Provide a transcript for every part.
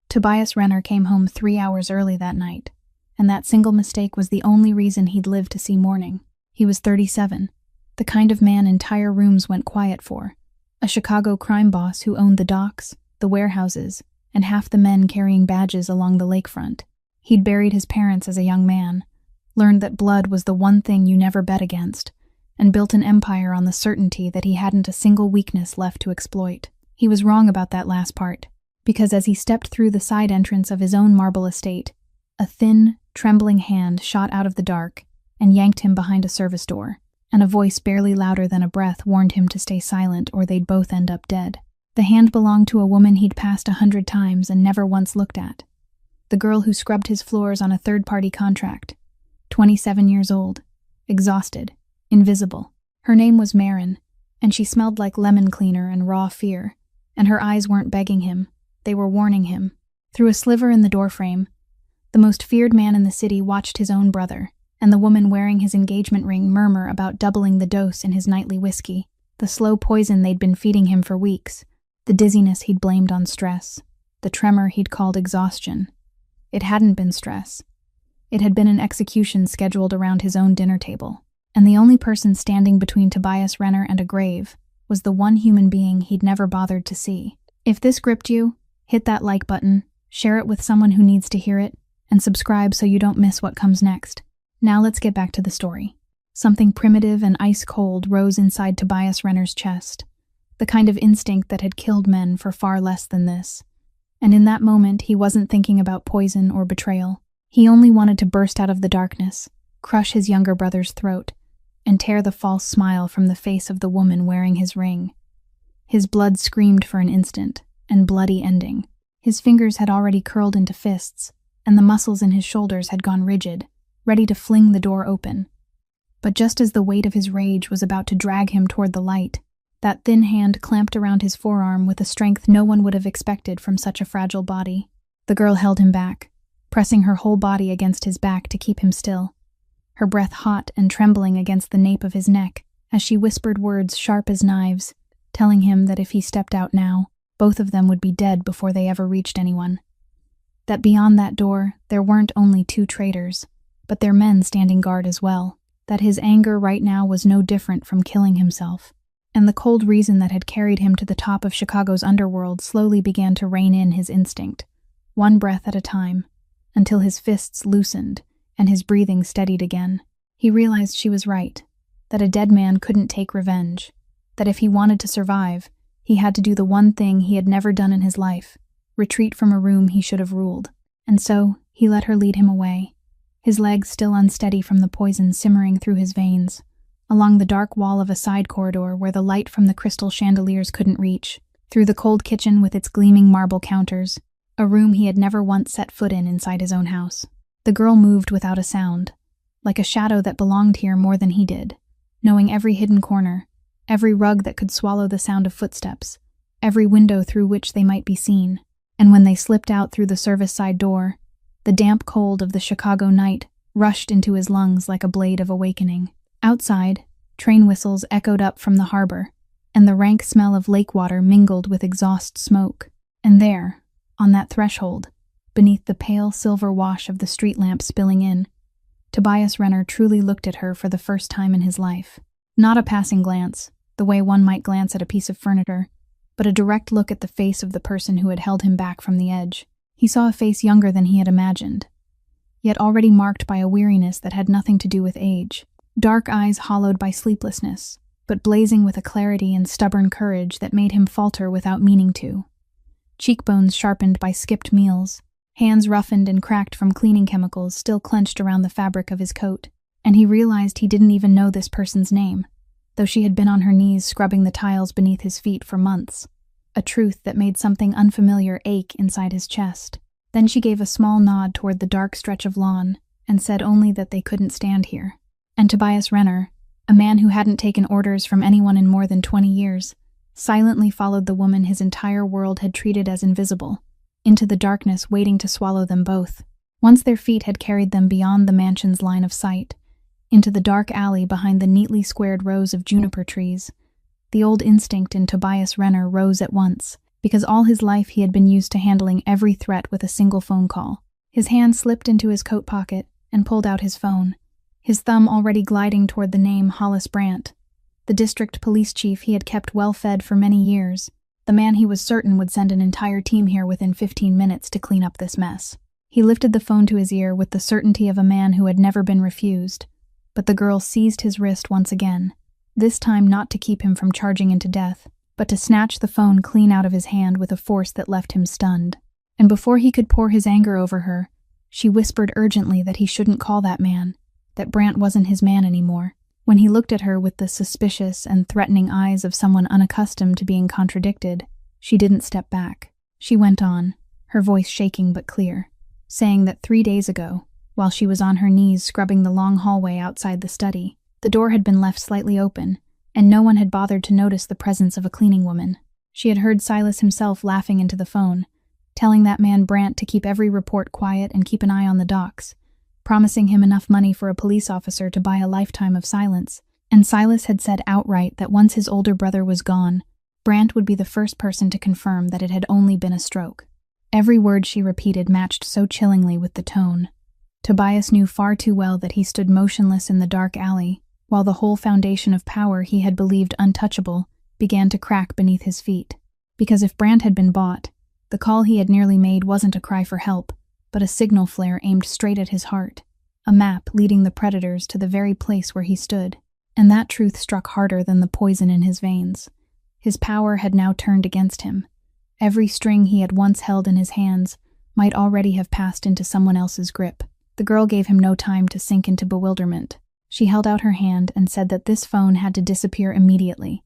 Tobias Renner came home 3 hours early that night, and that single mistake was the only reason he'd lived to see morning. He was 37, the kind of man entire rooms went quiet for, a Chicago crime boss who owned the docks, the warehouses, and half the men carrying badges along the lakefront. He'd buried his parents as a young man, learned that blood was the one thing you never bet against, and built an empire on the certainty that he hadn't a single weakness left to exploit. He was wrong about that last part, because as he stepped through the side entrance of his own marble estate, a thin, trembling hand shot out of the dark and yanked him behind a service door, and a voice barely louder than a breath warned him to stay silent or they'd both end up dead. The hand belonged to a woman he'd passed 100 times and never once looked at. The girl who scrubbed his floors on a third-party contract, 27 years old, exhausted, invisible. Her name was Marin, and she smelled like lemon cleaner and raw fear, and her eyes weren't begging him, they were warning him. Through a sliver in the doorframe, the most feared man in the city watched his own brother, and the woman wearing his engagement ring murmur about doubling the dose in his nightly whiskey, the slow poison they'd been feeding him for weeks, the dizziness he'd blamed on stress, the tremor he'd called exhaustion. It hadn't been stress. It had been an execution scheduled around his own dinner table, and the only person standing between Tobias Renner and a grave was the one human being he'd never bothered to see. If this gripped you, hit that like button, share it with someone who needs to hear it, and subscribe so you don't miss what comes next. Now let's get back to the story. Something primitive and ice-cold rose inside Tobias Renner's chest, the kind of instinct that had killed men for far less than this. And in that moment, he wasn't thinking about poison or betrayal. He only wanted to burst out of the darkness, crush his younger brother's throat, and tear the false smile from the face of the woman wearing his ring. His blood screamed for an instant, and bloody ending. His fingers had already curled into fists, and the muscles in his shoulders had gone rigid, ready to fling the door open. But just as the weight of his rage was about to drag him toward the light, that thin hand clamped around his forearm with a strength no one would have expected from such a fragile body. The girl held him back, pressing her whole body against his back to keep him still, her breath hot and trembling against the nape of his neck as she whispered words sharp as knives, telling him that if he stepped out now, both of them would be dead before they ever reached anyone. That beyond that door, there weren't only 2 traitors, but their men standing guard as well, that his anger right now was no different from killing himself. And the cold reason that had carried him to the top of Chicago's underworld slowly began to rein in his instinct, one breath at a time, until his fists loosened and his breathing steadied again. He realized she was right, that a dead man couldn't take revenge, that if he wanted to survive, he had to do the one thing he had never done in his life, retreat from a room he should have ruled. And so, he let her lead him away, his legs still unsteady from the poison simmering through his veins, along the dark wall of a side corridor where the light from the crystal chandeliers couldn't reach, through the cold kitchen with its gleaming marble counters, a room he had never once set foot in inside his own house. The girl moved without a sound, like a shadow that belonged here more than he did, knowing every hidden corner, every rug that could swallow the sound of footsteps, every window through which they might be seen. And when they slipped out through the service side door, the damp cold of the Chicago night rushed into his lungs like a blade of awakening. Outside, train whistles echoed up from the harbor, and the rank smell of lake water mingled with exhaust smoke. And there, on that threshold, beneath the pale silver wash of the street lamp spilling in, Tobias Renner truly looked at her for the first time in his life. Not a passing glance, the way one might glance at a piece of furniture, but a direct look at the face of the person who had held him back from the edge. He saw a face younger than he had imagined, yet already marked by a weariness that had nothing to do with age. Dark eyes hollowed by sleeplessness, but blazing with a clarity and stubborn courage that made him falter without meaning to. Cheekbones sharpened by skipped meals, hands roughened and cracked from cleaning chemicals still clenched around the fabric of his coat, and he realized he didn't even know this person's name, though she had been on her knees scrubbing the tiles beneath his feet for months, a truth that made something unfamiliar ache inside his chest. Then she gave a small nod toward the dark stretch of lawn and said only that they couldn't stand here. And Tobias Renner, a man who hadn't taken orders from anyone in more than 20 years, silently followed the woman his entire world had treated as invisible, into the darkness waiting to swallow them both. Once their feet had carried them beyond the mansion's line of sight, into the dark alley behind the neatly squared rows of juniper trees, the old instinct in Tobias Renner rose at once, because all his life he had been used to handling every threat with a single phone call. His hand slipped into his coat pocket and pulled out his phone, his thumb already gliding toward the name Hollis Brandt, the district police chief he had kept well-fed for many years, the man he was certain would send an entire team here within 15 minutes to clean up this mess. He lifted the phone to his ear with the certainty of a man who had never been refused, but the girl seized his wrist once again, this time not to keep him from charging into death, but to snatch the phone clean out of his hand with a force that left him stunned. And before he could pour his anger over her, she whispered urgently that he shouldn't call that man, that Brandt wasn't his man anymore. When he looked at her with the suspicious and threatening eyes of someone unaccustomed to being contradicted, she didn't step back. She went on, her voice shaking but clear, saying that 3 days ago, while she was on her knees scrubbing the long hallway outside the study, the door had been left slightly open, and no one had bothered to notice the presence of a cleaning woman. She had heard Silas himself laughing into the phone, telling that man Brandt to keep every report quiet and keep an eye on the docks, promising him enough money for a police officer to buy a lifetime of silence. And Silas had said outright that once his older brother was gone, Brandt would be the first person to confirm that it had only been a stroke. Every word she repeated matched so chillingly with the tone. Tobias knew far too well that he stood motionless in the dark alley, while the whole foundation of power he had believed untouchable began to crack beneath his feet. Because if Brandt had been bought, the call he had nearly made wasn't a cry for help, but a signal flare aimed straight at his heart, a map leading the predators to the very place where he stood. And that truth struck harder than the poison in his veins. His power had now turned against him. Every string he had once held in his hands might already have passed into someone else's grip. The girl gave him no time to sink into bewilderment. She held out her hand and said that this phone had to disappear immediately,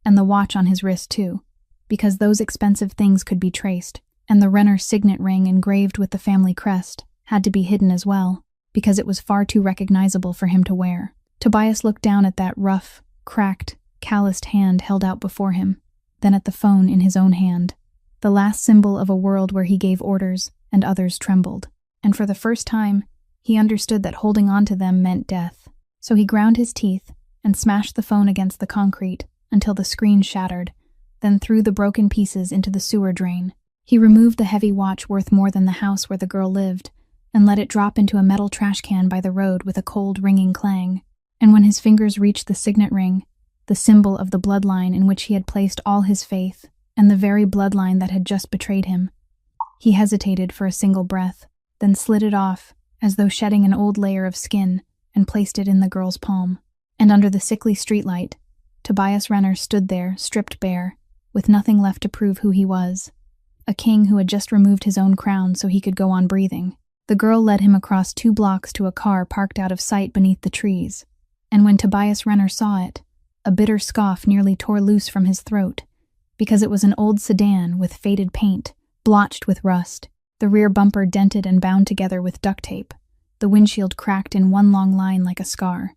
and the watch on his wrist too, because those expensive things could be traced, and the Renner signet ring engraved with the family crest had to be hidden as well, because it was far too recognizable for him to wear. Tobias looked down at that rough, cracked, calloused hand held out before him, then at the phone in his own hand, the last symbol of a world where he gave orders and others trembled. And for the first time, he understood that holding on to them meant death. So he ground his teeth and smashed the phone against the concrete until the screen shattered, then threw the broken pieces into the sewer drain. He removed the heavy watch worth more than the house where the girl lived and let it drop into a metal trash can by the road with a cold, ringing clang. And when his fingers reached the signet ring, the symbol of the bloodline in which he had placed all his faith, and the very bloodline that had just betrayed him, he hesitated for a single breath, then slid it off, as though shedding an old layer of skin, and placed it in the girl's palm. And under the sickly streetlight, Tobias Renner stood there, stripped bare, with nothing left to prove who he was. A king who had just removed his own crown so he could go on breathing. The girl led him across 2 blocks to a car parked out of sight beneath the trees, and when Tobias Renner saw it, a bitter scoff nearly tore loose from his throat, because it was an old sedan with faded paint, blotched with rust, the rear bumper dented and bound together with duct tape, the windshield cracked in one long line like a scar.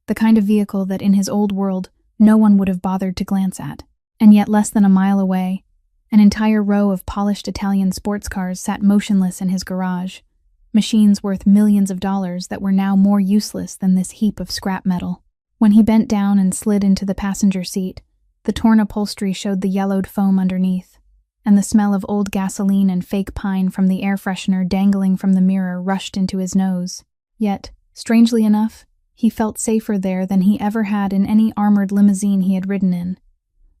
The kind of vehicle that in his old world no one would have bothered to glance at. And yet less than a mile away, an entire row of polished Italian sports cars sat motionless in his garage, machines worth millions of dollars that were now more useless than this heap of scrap metal. When he bent down and slid into the passenger seat, the torn upholstery showed the yellowed foam underneath, and the smell of old gasoline and fake pine from the air freshener dangling from the mirror rushed into his nose. Yet, strangely enough, he felt safer there than he ever had in any armored limousine he had ridden in.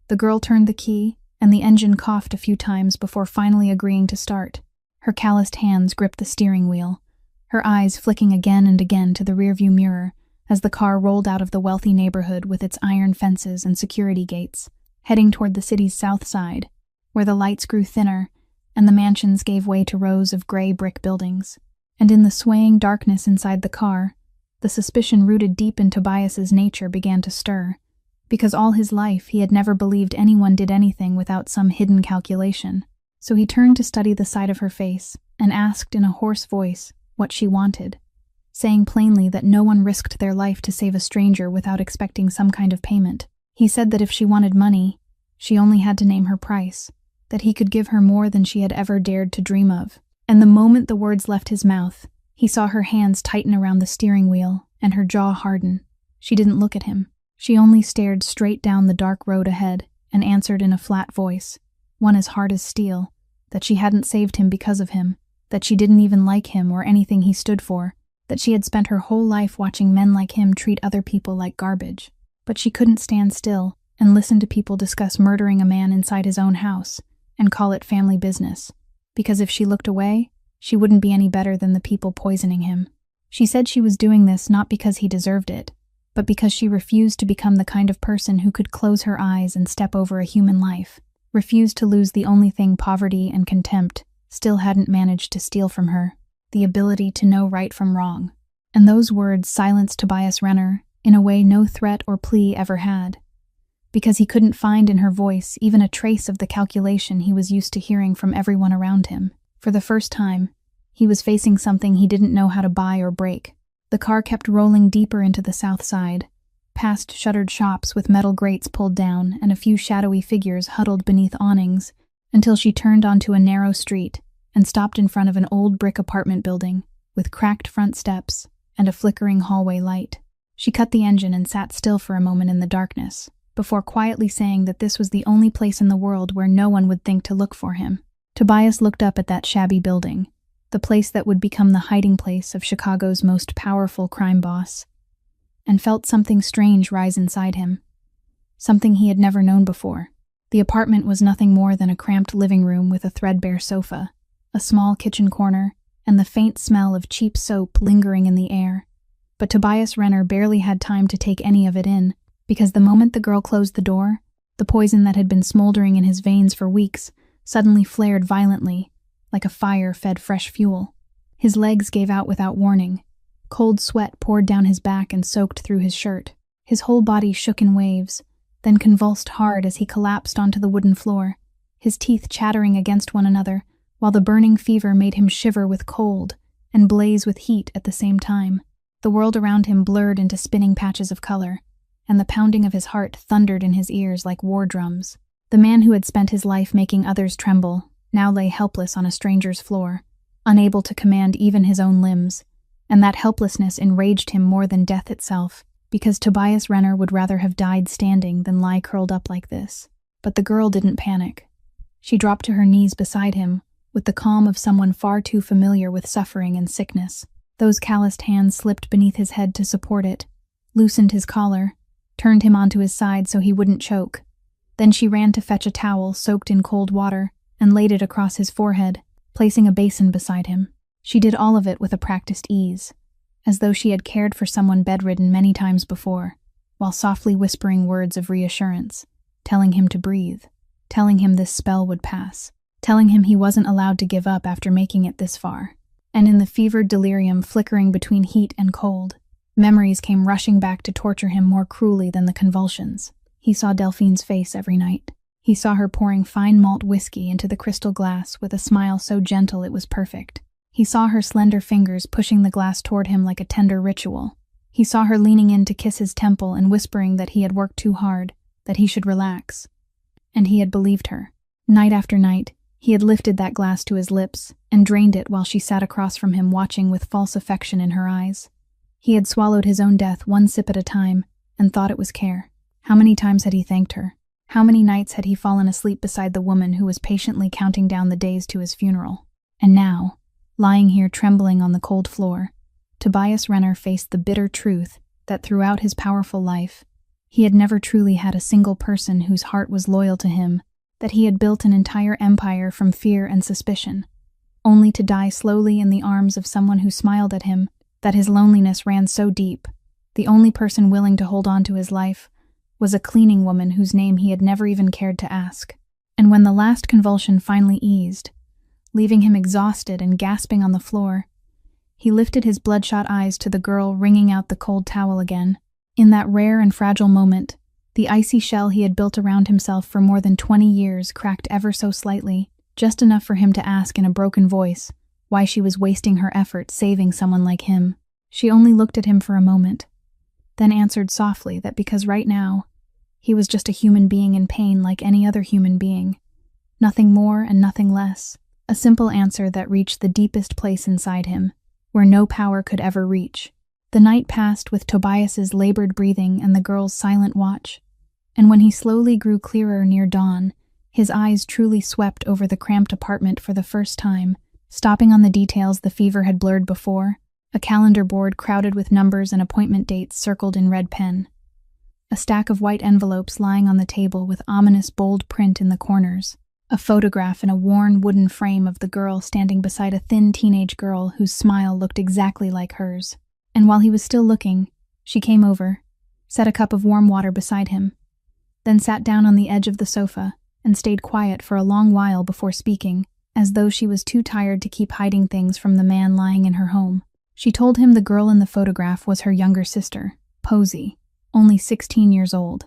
The girl turned the key, and the engine coughed a few times before finally agreeing to start. Her calloused hands gripped the steering wheel, her eyes flicking again and again to the rearview mirror as the car rolled out of the wealthy neighborhood with its iron fences and security gates, heading toward the city's south side, where the lights grew thinner and the mansions gave way to rows of gray brick buildings. And in the swaying darkness inside the car, the suspicion rooted deep in Tobias's nature began to stir, because all his life he had never believed anyone did anything without some hidden calculation. So he turned to study the side of her face and asked in a hoarse voice what she wanted, saying plainly that no one risked their life to save a stranger without expecting some kind of payment. He said that if she wanted money, she only had to name her price, that he could give her more than she had ever dared to dream of. And the moment the words left his mouth, he saw her hands tighten around the steering wheel and her jaw harden. She didn't look at him. She only stared straight down the dark road ahead and answered in a flat voice, one as hard as steel, that she hadn't saved him because of him, that she didn't even like him or anything he stood for, that she had spent her whole life watching men like him treat other people like garbage. But she couldn't stand still and listen to people discuss murdering a man inside his own house and call it family business, because if she looked away, she wouldn't be any better than the people poisoning him. She said she was doing this not because he deserved it, but because she refused to become the kind of person who could close her eyes and step over a human life, refused to lose the only thing poverty and contempt still hadn't managed to steal from her, the ability to know right from wrong. And those words silenced Tobias Renner in a way no threat or plea ever had, because he couldn't find in her voice even a trace of the calculation he was used to hearing from everyone around him. For the first time, he was facing something he didn't know how to buy or break. The car kept rolling deeper into the south side, past shuttered shops with metal grates pulled down and a few shadowy figures huddled beneath awnings, until she turned onto a narrow street and stopped in front of an old brick apartment building with cracked front steps and a flickering hallway light. She cut the engine and sat still for a moment in the darkness, before quietly saying that this was the only place in the world where no one would think to look for him. Tobias looked up at that shabby building, the place that would become the hiding place of Chicago's most powerful crime boss, and felt something strange rise inside him, something he had never known before. The apartment was nothing more than a cramped living room with a threadbare sofa, a small kitchen corner, and the faint smell of cheap soap lingering in the air. But Tobias Renner barely had time to take any of it in, because the moment the girl closed the door, the poison that had been smoldering in his veins for weeks suddenly flared violently, like a fire fed fresh fuel. His legs gave out without warning. Cold sweat poured down his back and soaked through his shirt. His whole body shook in waves, then convulsed hard as he collapsed onto the wooden floor, his teeth chattering against one another, while the burning fever made him shiver with cold and blaze with heat at the same time. The world around him blurred into spinning patches of color, and the pounding of his heart thundered in his ears like war drums. The man who had spent his life making others tremble now lay helpless on a stranger's floor, unable to command even his own limbs, and that helplessness enraged him more than death itself, because Tobias Renner would rather have died standing than lie curled up like this. But the girl didn't panic. She dropped to her knees beside him, with the calm of someone far too familiar with suffering and sickness. Those calloused hands slipped beneath his head to support it, loosened his collar, turned him onto his side so he wouldn't choke. Then she ran to fetch a towel soaked in cold water and laid it across his forehead, placing a basin beside him. She did all of it with a practiced ease, as though she had cared for someone bedridden many times before, while softly whispering words of reassurance, telling him to breathe, telling him this spell would pass, telling him he wasn't allowed to give up after making it this far. And in the fevered delirium flickering between heat and cold, memories came rushing back to torture him more cruelly than the convulsions. He saw Delphine's face every night. He saw her pouring fine malt whiskey into the crystal glass with a smile so gentle it was perfect. He saw her slender fingers pushing the glass toward him like a tender ritual. He saw her leaning in to kiss his temple and whispering that he had worked too hard, that he should relax. And he had believed her. Night after night, he had lifted that glass to his lips and drained it while she sat across from him watching with false affection in her eyes. He had swallowed his own death one sip at a time and thought it was care. How many times had he thanked her? How many nights had he fallen asleep beside the woman who was patiently counting down the days to his funeral? And now, lying here trembling on the cold floor, Tobias Renner faced the bitter truth that throughout his powerful life, he had never truly had a single person whose heart was loyal to him, that he had built an entire empire from fear and suspicion, only to die slowly in the arms of someone who smiled at him, that his loneliness ran so deep. The only person willing to hold on to his life was a cleaning woman whose name he had never even cared to ask. And when the last convulsion finally eased, leaving him exhausted and gasping on the floor, he lifted his bloodshot eyes to the girl wringing out the cold towel again. In that rare and fragile moment, the icy shell he had built around himself for more than 20 years cracked ever so slightly, just enough for him to ask in a broken voice why she was wasting her effort saving someone like him. She only looked at him for a moment, then answered softly that because right now, he was just a human being in pain like any other human being. Nothing more and nothing less. A simple answer that reached the deepest place inside him, where no power could ever reach. The night passed with Tobias's labored breathing and the girl's silent watch, and when he slowly grew clearer near dawn, His eyes truly swept over the cramped apartment for the first time, stopping on the details the fever had blurred before, a calendar board crowded with numbers and appointment dates circled in red pen. A stack of white envelopes lying on the table with ominous bold print in the corners. A photograph in a worn wooden frame of the girl standing beside a thin teenage girl whose smile looked exactly like hers. And while he was still looking, she came over, set a cup of warm water beside him, then sat down on the edge of the sofa and stayed quiet for a long while before speaking, as though she was too tired to keep hiding things from the man lying in her home. She told him the girl in the photograph was her younger sister, Posey, only 16 years old,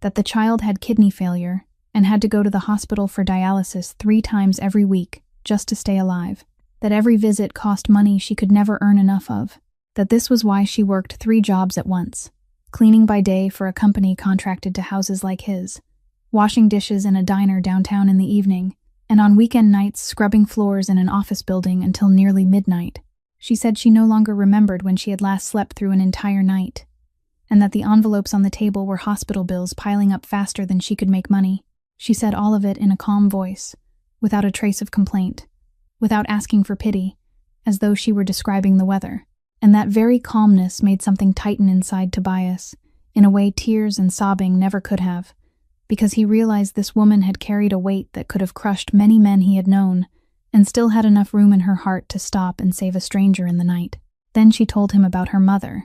that the child had kidney failure and had to go to the hospital for dialysis 3 times every week just to stay alive, that every visit cost money she could never earn enough of, that this was why she worked 3 jobs at once, cleaning by day for a company contracted to houses like his, washing dishes in a diner downtown in the evening, and on weekend nights scrubbing floors in an office building until nearly midnight. She said she no longer remembered when she had last slept through an entire night, and that the envelopes on the table were hospital bills piling up faster than she could make money. She said all of it in a calm voice, without a trace of complaint, without asking for pity, as though she were describing the weather. And that very calmness made something tighten inside Tobias, in a way tears and sobbing never could have, because he realized this woman had carried a weight that could have crushed many men he had known, and still had enough room in her heart to stop and save a stranger in the night. Then she told him about her mother,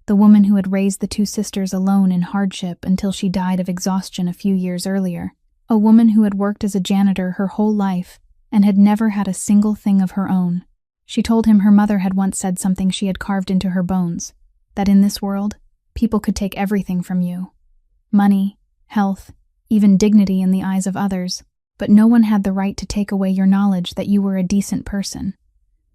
the woman who had raised the 2 sisters alone in hardship until she died of exhaustion a few years earlier, a woman who had worked as a janitor her whole life and had never had a single thing of her own. She told him her mother had once said something she had carved into her bones, that in this world, people could take everything from you. Money, health, even dignity in the eyes of others, but no one had the right to take away your knowledge that you were a decent person,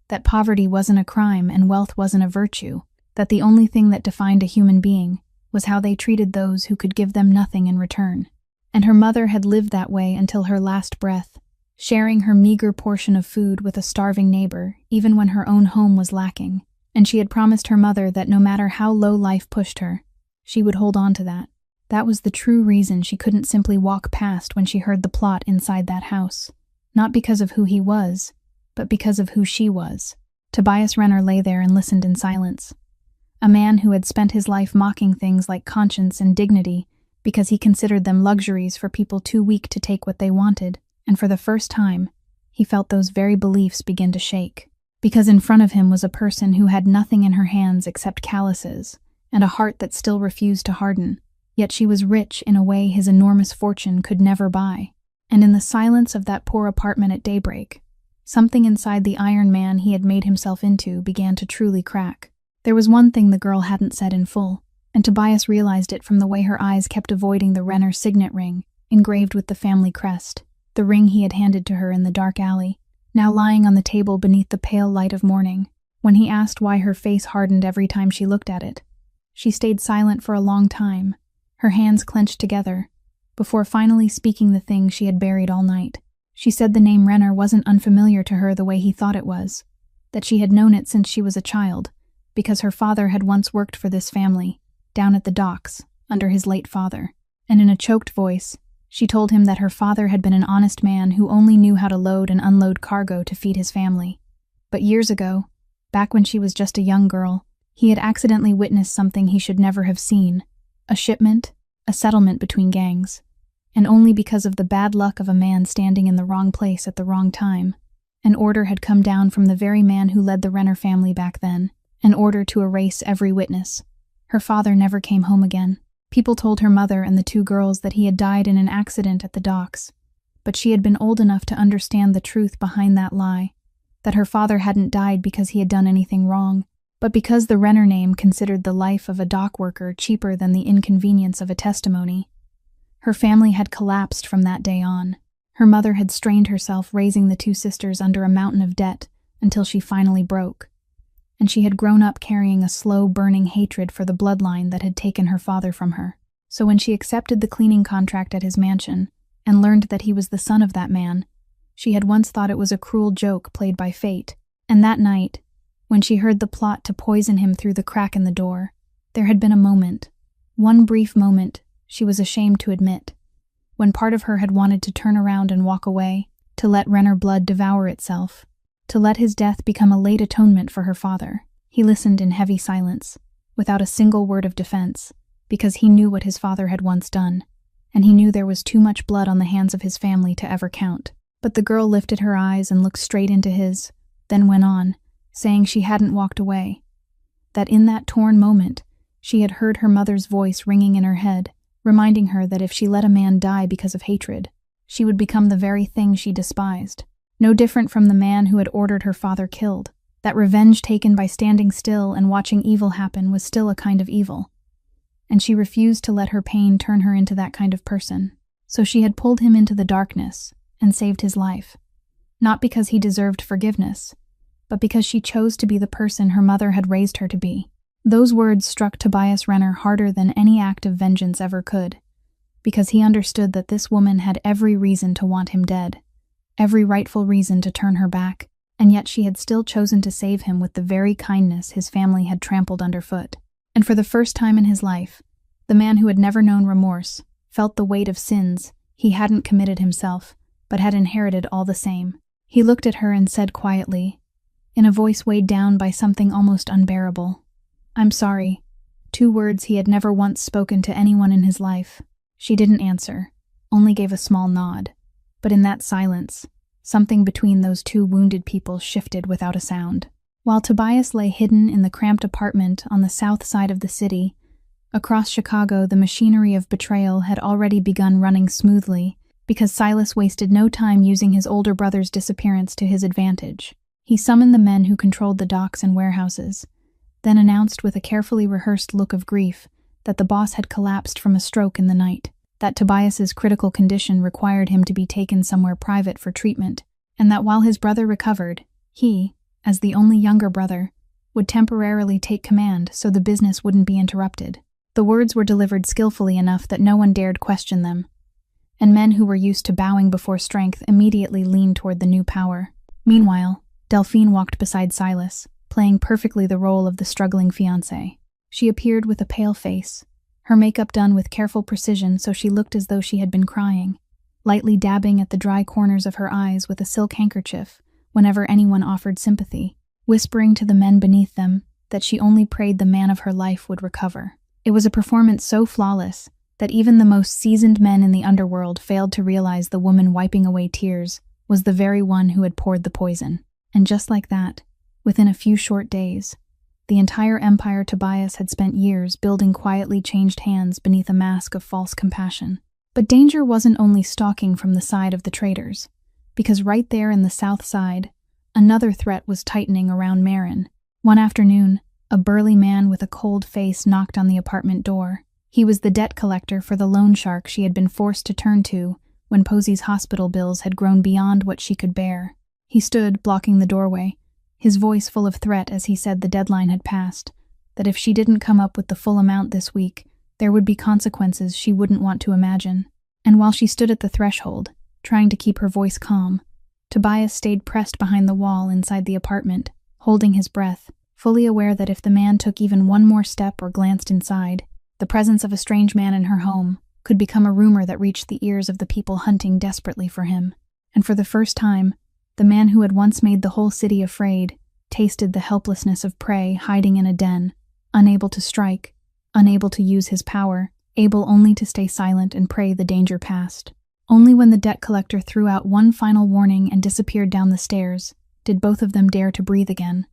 that poverty wasn't a crime and wealth wasn't a virtue, that the only thing that defined a human being was how they treated those who could give them nothing in return. And her mother had lived that way until her last breath, sharing her meager portion of food with a starving neighbor, even when her own home was lacking. And she had promised her mother that no matter how low life pushed her, she would hold on to that. That was the true reason she couldn't simply walk past when she heard the plot inside that house. Not because of who he was, but because of who she was. Tobias Renner lay there and listened in silence. A man who had spent his life mocking things like conscience and dignity because he considered them luxuries for people too weak to take what they wanted, and for the first time, he felt those very beliefs begin to shake. Because in front of him was a person who had nothing in her hands except calluses, and a heart that still refused to harden, yet she was rich in a way his enormous fortune could never buy. And in the silence of that poor apartment at daybreak, something inside the Iron Man he had made himself into began to truly crack. There was one thing the girl hadn't said in full, and Tobias realized it from the way her eyes kept avoiding the Renner signet ring, engraved with the family crest, the ring he had handed to her in the dark alley, now lying on the table beneath the pale light of morning. When he asked why her face hardened every time she looked at it, she stayed silent for a long time, her hands clenched together, before finally speaking the thing she had buried all night. She said the name Renner wasn't unfamiliar to her the way he thought it was, that she had known it since she was a child, because her father had once worked for this family, down at the docks, under his late father. And in a choked voice, she told him that her father had been an honest man who only knew how to load and unload cargo to feed his family. But years ago, back when she was just a young girl, he had accidentally witnessed something he should never have seen, a shipment, a settlement between gangs, and only because of the bad luck of a man standing in the wrong place at the wrong time, an order had come down from the very man who led the Renner family back then, an order to erase every witness. Her father never came home again. People told her mother and the 2 girls that he had died in an accident at the docks, but she had been old enough to understand the truth behind that lie, that her father hadn't died because he had done anything wrong, but because the Renner name considered the life of a dock worker cheaper than the inconvenience of a testimony. Her family had collapsed from that day on. Her mother had strained herself raising the 2 sisters under a mountain of debt until she finally broke, and she had grown up carrying a slow-burning hatred for the bloodline that had taken her father from her. So when she accepted the cleaning contract at his mansion and learned that he was the son of that man, she had once thought it was a cruel joke played by fate. And that night, when she heard the plot to poison him through the crack in the door, there had been a moment, one brief moment she was ashamed to admit, when part of her had wanted to turn around and walk away, to let Renner blood devour itself, to let his death become a late atonement for her father. He listened in heavy silence, without a single word of defense, because he knew what his father had once done, and he knew there was too much blood on the hands of his family to ever count. But the girl lifted her eyes and looked straight into his, then went on, saying she hadn't walked away, that in that torn moment, she had heard her mother's voice ringing in her head, reminding her that if she let a man die because of hatred, she would become the very thing she despised. No different from the man who had ordered her father killed. That revenge taken by standing still and watching evil happen was still a kind of evil. And she refused to let her pain turn her into that kind of person. So she had pulled him into the darkness and saved his life. Not because he deserved forgiveness, but because she chose to be the person her mother had raised her to be. Those words struck Tobias Renner harder than any act of vengeance ever could, because he understood that this woman had every reason to want him dead, every rightful reason to turn her back, and yet she had still chosen to save him with the very kindness his family had trampled underfoot. And for the first time in his life, the man who had never known remorse felt the weight of sins he hadn't committed himself, but had inherited all the same. He looked at her and said quietly, in a voice weighed down by something almost unbearable, "I'm sorry." 2 words he had never once spoken to anyone in his life. She didn't answer, only gave a small nod. But in that silence, something between those 2 wounded people shifted without a sound. While Tobias lay hidden in the cramped apartment on the south side of the city, across Chicago the machinery of betrayal had already begun running smoothly, because Silas wasted no time using his older brother's disappearance to his advantage. He summoned the men who controlled the docks and warehouses, then announced with a carefully rehearsed look of grief that the boss had collapsed from a stroke in the night, that Tobias's critical condition required him to be taken somewhere private for treatment, and that while his brother recovered, he, as the only younger brother, would temporarily take command so the business wouldn't be interrupted. The words were delivered skillfully enough that no one dared question them, and men who were used to bowing before strength immediately leaned toward the new power. Meanwhile, Delphine walked beside Silas, playing perfectly the role of the struggling fiancé. She appeared with a pale face, her makeup done with careful precision so she looked as though she had been crying, lightly dabbing at the dry corners of her eyes with a silk handkerchief whenever anyone offered sympathy, whispering to the men beneath them that she only prayed the man of her life would recover. It was a performance so flawless that even the most seasoned men in the underworld failed to realize the woman wiping away tears was the very one who had poured the poison. And just like that, within a few short days, the entire empire Tobias had spent years building quietly changed hands beneath a mask of false compassion. But danger wasn't only stalking from the side of the traitors, because right there in the south side, another threat was tightening around Marin. One afternoon, a burly man with a cold face knocked on the apartment door. He was the debt collector for the loan shark she had been forced to turn to when Posey's hospital bills had grown beyond what she could bear. He stood, blocking the doorway, his voice full of threat as he said the deadline had passed, that if she didn't come up with the full amount this week, there would be consequences she wouldn't want to imagine. And while she stood at the threshold, trying to keep her voice calm, Tobias stayed pressed behind the wall inside the apartment, holding his breath, fully aware that if the man took even one more step or glanced inside, the presence of a strange man in her home could become a rumor that reached the ears of the people hunting desperately for him. And for the first time, the man who had once made the whole city afraid tasted the helplessness of prey hiding in a den, unable to strike, unable to use his power, able only to stay silent and pray the danger passed. Only when the debt collector threw out one final warning and disappeared down the stairs did both of them dare to breathe again.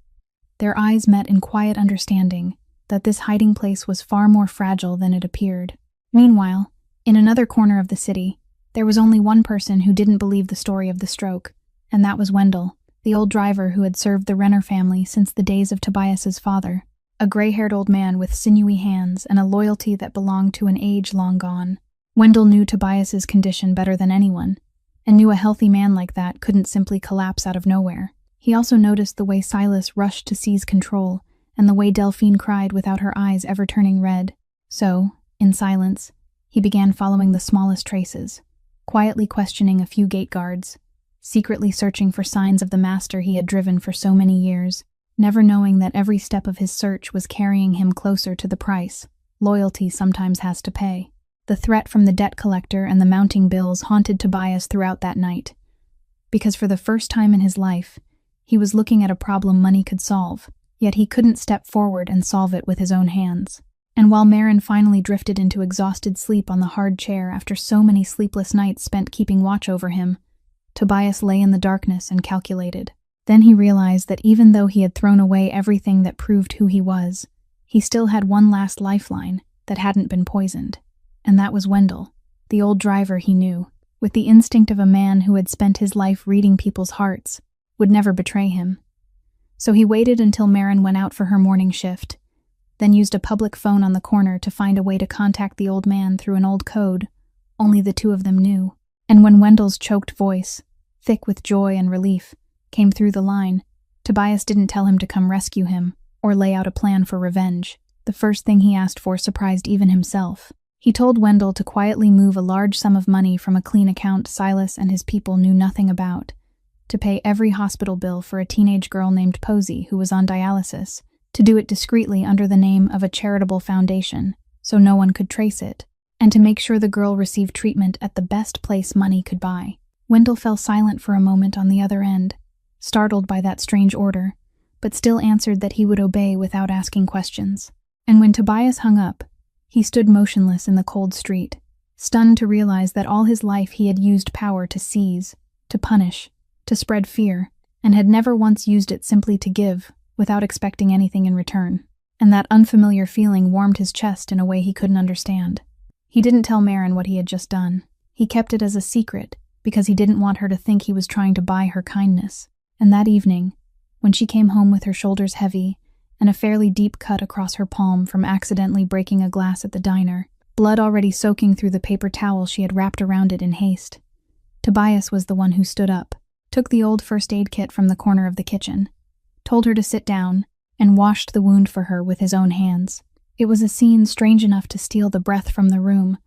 Their eyes met in quiet understanding that this hiding place was far more fragile than it appeared. Meanwhile, in another corner of the city, there was only one person who didn't believe the story of the stroke, and that was Wendell, the old driver who had served the Renner family since the days of Tobias's father, a gray-haired old man with sinewy hands and a loyalty that belonged to an age long gone. Wendell knew Tobias's condition better than anyone, and knew a healthy man like that couldn't simply collapse out of nowhere. He also noticed the way Silas rushed to seize control, and the way Delphine cried without her eyes ever turning red. So, in silence, he began following the smallest traces, quietly questioning a few gate guards, secretly searching for signs of the master he had driven for so many years, never knowing that every step of his search was carrying him closer to the price loyalty sometimes has to pay. The threat from the debt collector and the mounting bills haunted Tobias throughout that night, because for the first time in his life, he was looking at a problem money could solve, yet he couldn't step forward and solve it with his own hands. And while Marin finally drifted into exhausted sleep on the hard chair after so many sleepless nights spent keeping watch over him, Tobias lay in the darkness and calculated. Then he realized that even though he had thrown away everything that proved who he was, he still had one last lifeline that hadn't been poisoned. And that was Wendell, the old driver he knew, with the instinct of a man who had spent his life reading people's hearts, would never betray him. So he waited until Marin went out for her morning shift, then used a public phone on the corner to find a way to contact the old man through an old code only the two of them knew. And when Wendell's choked voice, thick with joy and relief, came through the line, Tobias didn't tell him to come rescue him or lay out a plan for revenge. The first thing he asked for surprised even himself. He told Wendell to quietly move a large sum of money from a clean account Silas and his people knew nothing about, to pay every hospital bill for a teenage girl named Posey who was on dialysis, to do it discreetly under the name of a charitable foundation, so no one could trace it, and to make sure the girl received treatment at the best place money could buy. Wendell fell silent for a moment on the other end, startled by that strange order, but still answered that he would obey without asking questions. And when Tobias hung up, he stood motionless in the cold street, stunned to realize that all his life he had used power to seize, to punish, to spread fear, and had never once used it simply to give, without expecting anything in return. And that unfamiliar feeling warmed his chest in a way he couldn't understand. He didn't tell Marin what he had just done. He kept it as a secret, because he didn't want her to think he was trying to buy her kindness. And that evening, when she came home with her shoulders heavy, and a fairly deep cut across her palm from accidentally breaking a glass at the diner, blood already soaking through the paper towel she had wrapped around it in haste, Tobias was the one who stood up, took the old first aid kit from the corner of the kitchen, told her to sit down, and washed the wound for her with his own hands. It was a scene strange enough to steal the breath from the room,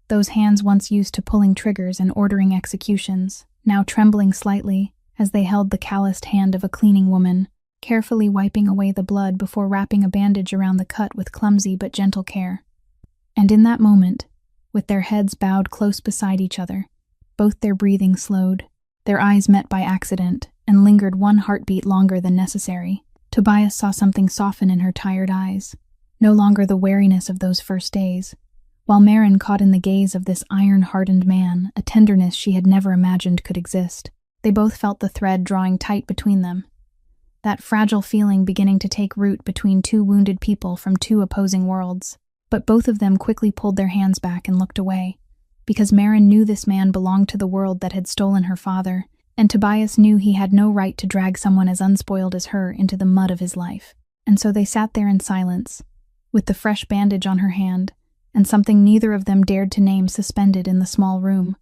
those hands once used to pulling triggers and ordering executions, now trembling slightly as they held the calloused hand of a cleaning woman, carefully wiping away the blood before wrapping a bandage around the cut with clumsy but gentle care. And in that moment, with their heads bowed close beside each other, both their breathing slowed, their eyes met by accident, and lingered one heartbeat longer than necessary, Tobias saw something soften in her tired eyes, no longer the wariness of those first days, while Marin caught in the gaze of this iron-hardened man a tenderness she had never imagined could exist. They both felt the thread drawing tight between them, that fragile feeling beginning to take root between two wounded people from two opposing worlds. But both of them quickly pulled their hands back and looked away, because Marin knew this man belonged to the world that had stolen her father, and Tobias knew he had no right to drag someone as unspoiled as her into the mud of his life. And so they sat there in silence, with the fresh bandage on her hand, and something neither of them dared to name suspended in the small room,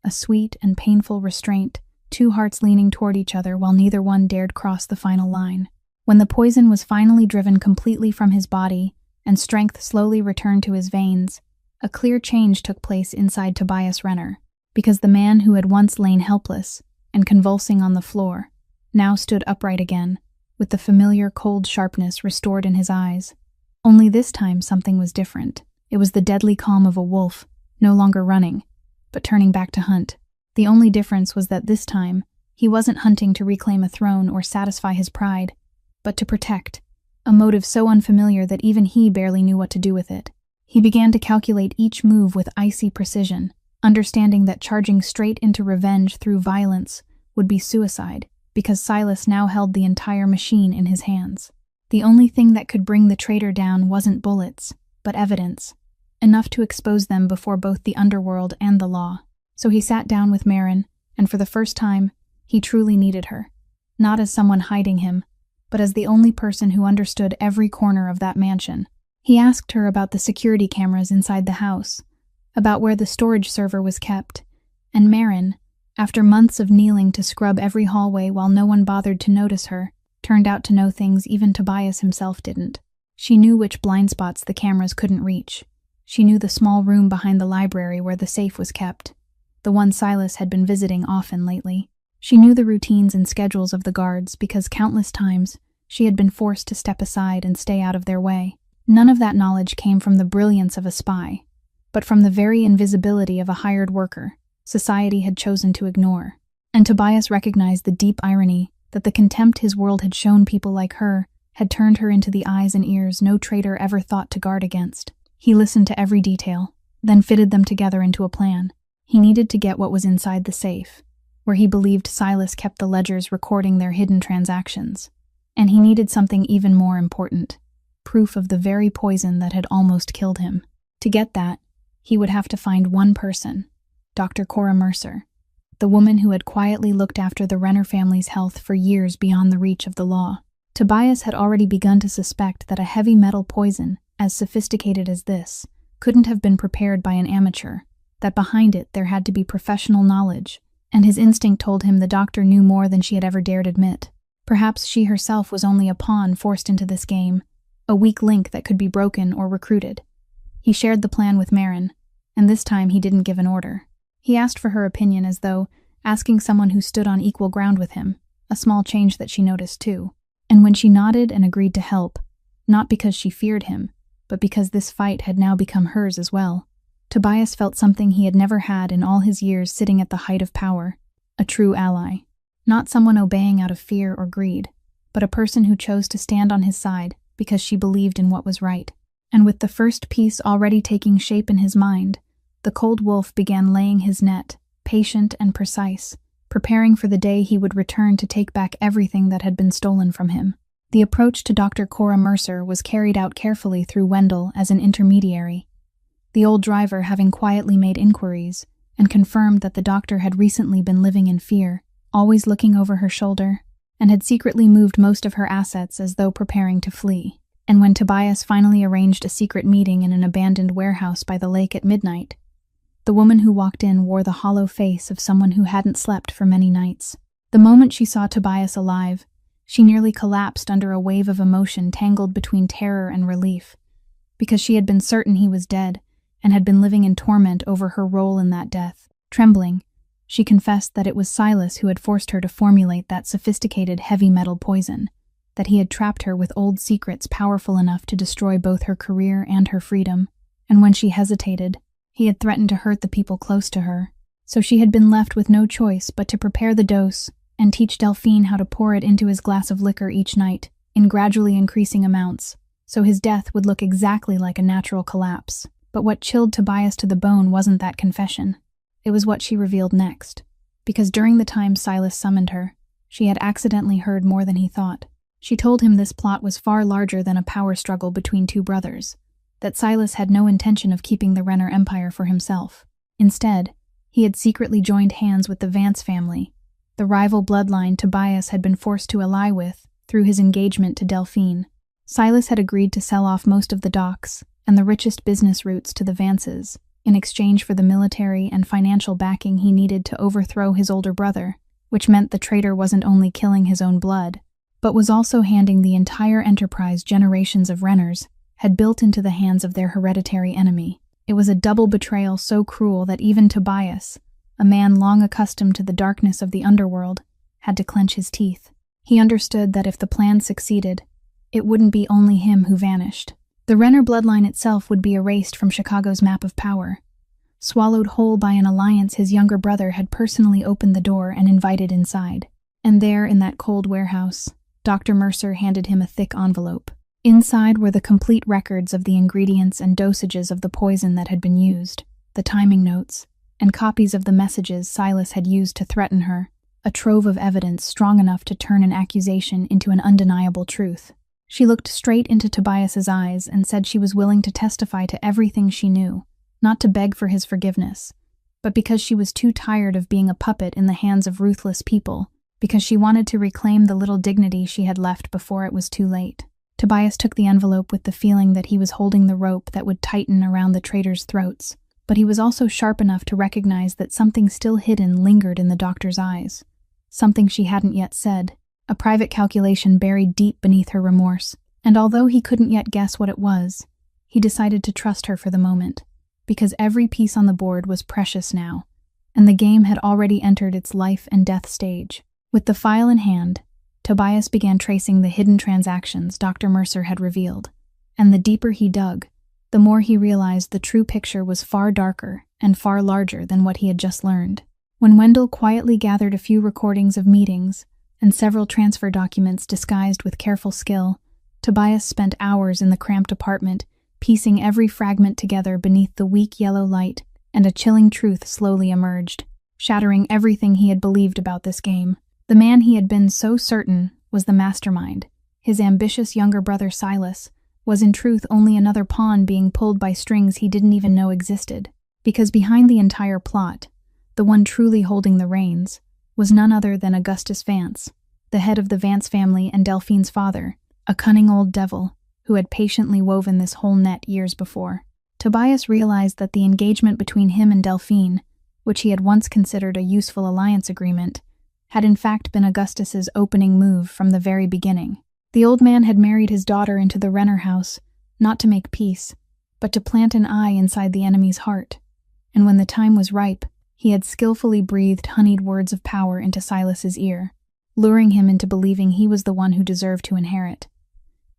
a sweet and painful restraint, two hearts leaning toward each other while neither one dared cross the final line. When the poison was finally driven completely from his body, and strength slowly returned to his veins, a clear change took place inside Tobias Renner, because the man who had once lain helpless and convulsing on the floor now stood upright again, with the familiar cold sharpness restored in his eyes. Only this time something was different. It was the deadly calm of a wolf, no longer running, but turning back to hunt. The only difference was that this time, he wasn't hunting to reclaim a throne or satisfy his pride, but to protect, a motive so unfamiliar that even he barely knew what to do with it. He began to calculate each move with icy precision, understanding that charging straight into revenge through violence would be suicide, because Silas now held the entire machine in his hands. The only thing that could bring the traitor down wasn't bullets, but evidence, enough to expose them before both the underworld and the law. So he sat down with Marin, and for the first time, he truly needed her, not as someone hiding him, but as the only person who understood every corner of that mansion. He asked her about the security cameras inside the house, about where the storage server was kept, and Marin, after months of kneeling to scrub every hallway while no one bothered to notice her, turned out to know things even Tobias himself didn't. She knew which blind spots the cameras couldn't reach. She knew the small room behind the library where the safe was kept, the one Silas had been visiting often lately. She knew the routines and schedules of the guards because countless times she had been forced to step aside and stay out of their way. None of that knowledge came from the brilliance of a spy, but from the very invisibility of a hired worker society had chosen to ignore. And Tobias recognized the deep irony that the contempt his world had shown people like her had turned her into the eyes and ears no traitor ever thought to guard against. He listened to every detail, then fitted them together into a plan. He needed to get what was inside the safe, where he believed Silas kept the ledgers recording their hidden transactions. And he needed something even more important, proof of the very poison that had almost killed him. To get that, he would have to find one person, Dr. Cora Mercer, the woman who had quietly looked after the Renner family's health for years beyond the reach of the law. Tobias had already begun to suspect that a heavy metal poison, as sophisticated as this, couldn't have been prepared by an amateur, that behind it there had to be professional knowledge, and his instinct told him the doctor knew more than she had ever dared admit. Perhaps she herself was only a pawn forced into this game, a weak link that could be broken or recruited. He shared the plan with Marin, and this time he didn't give an order. He asked for her opinion as though asking someone who stood on equal ground with him, a small change that she noticed too. And when she nodded and agreed to help, not because she feared him, but because this fight had now become hers as well, Tobias felt something he had never had in all his years sitting at the height of power, a true ally. Not someone obeying out of fear or greed, but a person who chose to stand on his side because she believed in what was right. And with the first piece already taking shape in his mind, the cold wolf began laying his net, patient and precise, preparing for the day he would return to take back everything that had been stolen from him. The approach to Dr. Cora Mercer was carried out carefully through Wendell as an intermediary, the old driver having quietly made inquiries and confirmed that the doctor had recently been living in fear, always looking over her shoulder, and had secretly moved most of her assets as though preparing to flee. And when Tobias finally arranged a secret meeting in an abandoned warehouse by the lake at midnight, the woman who walked in wore the hollow face of someone who hadn't slept for many nights. The moment she saw Tobias alive, she nearly collapsed under a wave of emotion tangled between terror and relief, because she had been certain he was dead and had been living in torment over her role in that death. Trembling, she confessed that it was Silas who had forced her to formulate that sophisticated heavy metal poison, that he had trapped her with old secrets powerful enough to destroy both her career and her freedom. And when she hesitated, he had threatened to hurt the people close to her. So she had been left with no choice but to prepare the dose and teach Delphine how to pour it into his glass of liquor each night, in gradually increasing amounts, so his death would look exactly like a natural collapse. But what chilled Tobias to the bone wasn't that confession. It was what she revealed next, because during the time Silas summoned her, she had accidentally heard more than he thought. She told him this plot was far larger than a power struggle between two brothers, that Silas had no intention of keeping the Renner Empire for himself. Instead, he had secretly joined hands with the Vance family, the rival bloodline Tobias had been forced to ally with through his engagement to Delphine. Silas had agreed to sell off most of the docks and the richest business routes to the Vances, in exchange for the military and financial backing he needed to overthrow his older brother, which meant the traitor wasn't only killing his own blood, but was also handing the entire enterprise generations of Renners had built into the hands of their hereditary enemy. It was a double betrayal so cruel that even Tobias, a man long accustomed to the darkness of the underworld, had to clench his teeth. He understood that if the plan succeeded, it wouldn't be only him who vanished. The Renner bloodline itself would be erased from Chicago's map of power, swallowed whole by an alliance his younger brother had personally opened the door and invited inside. And there, in that cold warehouse, Dr. Mercer handed him a thick envelope. Inside were the complete records of the ingredients and dosages of the poison that had been used, the timing notes, and copies of the messages Silas had used to threaten her, a trove of evidence strong enough to turn an accusation into an undeniable truth. She looked straight into Tobias's eyes and said she was willing to testify to everything she knew, not to beg for his forgiveness, but because she was too tired of being a puppet in the hands of ruthless people, because she wanted to reclaim the little dignity she had left before it was too late. Tobias took the envelope with the feeling that he was holding the rope that would tighten around the traitors' throats, but he was also sharp enough to recognize that something still hidden lingered in the doctor's eyes, something she hadn't yet said, a private calculation buried deep beneath her remorse. And although he couldn't yet guess what it was, he decided to trust her for the moment, because every piece on the board was precious now, and the game had already entered its life and death stage. With the file in hand, Tobias began tracing the hidden transactions Dr. Mercer had revealed, and the deeper he dug, the more he realized the true picture was far darker and far larger than what he had just learned. When Wendell quietly gathered a few recordings of meetings and several transfer documents disguised with careful skill, Tobias spent hours in the cramped apartment, piecing every fragment together beneath the weak yellow light, and a chilling truth slowly emerged, shattering everything he had believed about this game. The man he had been so certain was the mastermind, his ambitious younger brother Silas, was in truth only another pawn being pulled by strings he didn't even know existed. Because behind the entire plot, the one truly holding the reins, was none other than Augustus Vance, the head of the Vance family and Delphine's father, a cunning old devil who had patiently woven this whole net years before. Tobias realized that the engagement between him and Delphine, which he had once considered a useful alliance agreement, had in fact been Augustus's opening move from the very beginning. The old man had married his daughter into the Renner house, not to make peace, but to plant an eye inside the enemy's heart. And when the time was ripe, he had skillfully breathed honeyed words of power into Silas's ear, luring him into believing he was the one who deserved to inherit,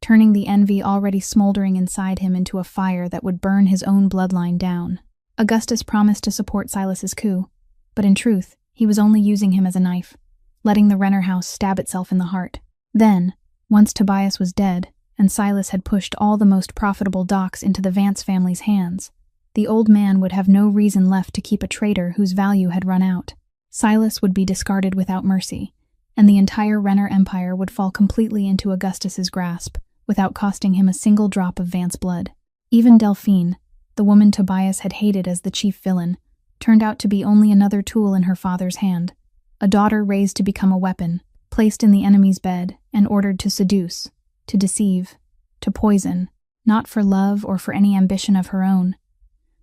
turning the envy already smoldering inside him into a fire that would burn his own bloodline down. Augustus promised to support Silas's coup, but in truth, he was only using him as a knife, letting the Renner house stab itself in the heart. Then, once Tobias was dead, and Silas had pushed all the most profitable docks into the Vance family's hands, the old man would have no reason left to keep a traitor whose value had run out. Silas would be discarded without mercy, and the entire Renner empire would fall completely into Augustus's grasp, without costing him a single drop of Vance blood. Even Delphine, the woman Tobias had hated as the chief villain, turned out to be only another tool in her father's hand, a daughter raised to become a weapon, placed in the enemy's bed and ordered to seduce, to deceive, to poison, not for love or for any ambition of her own,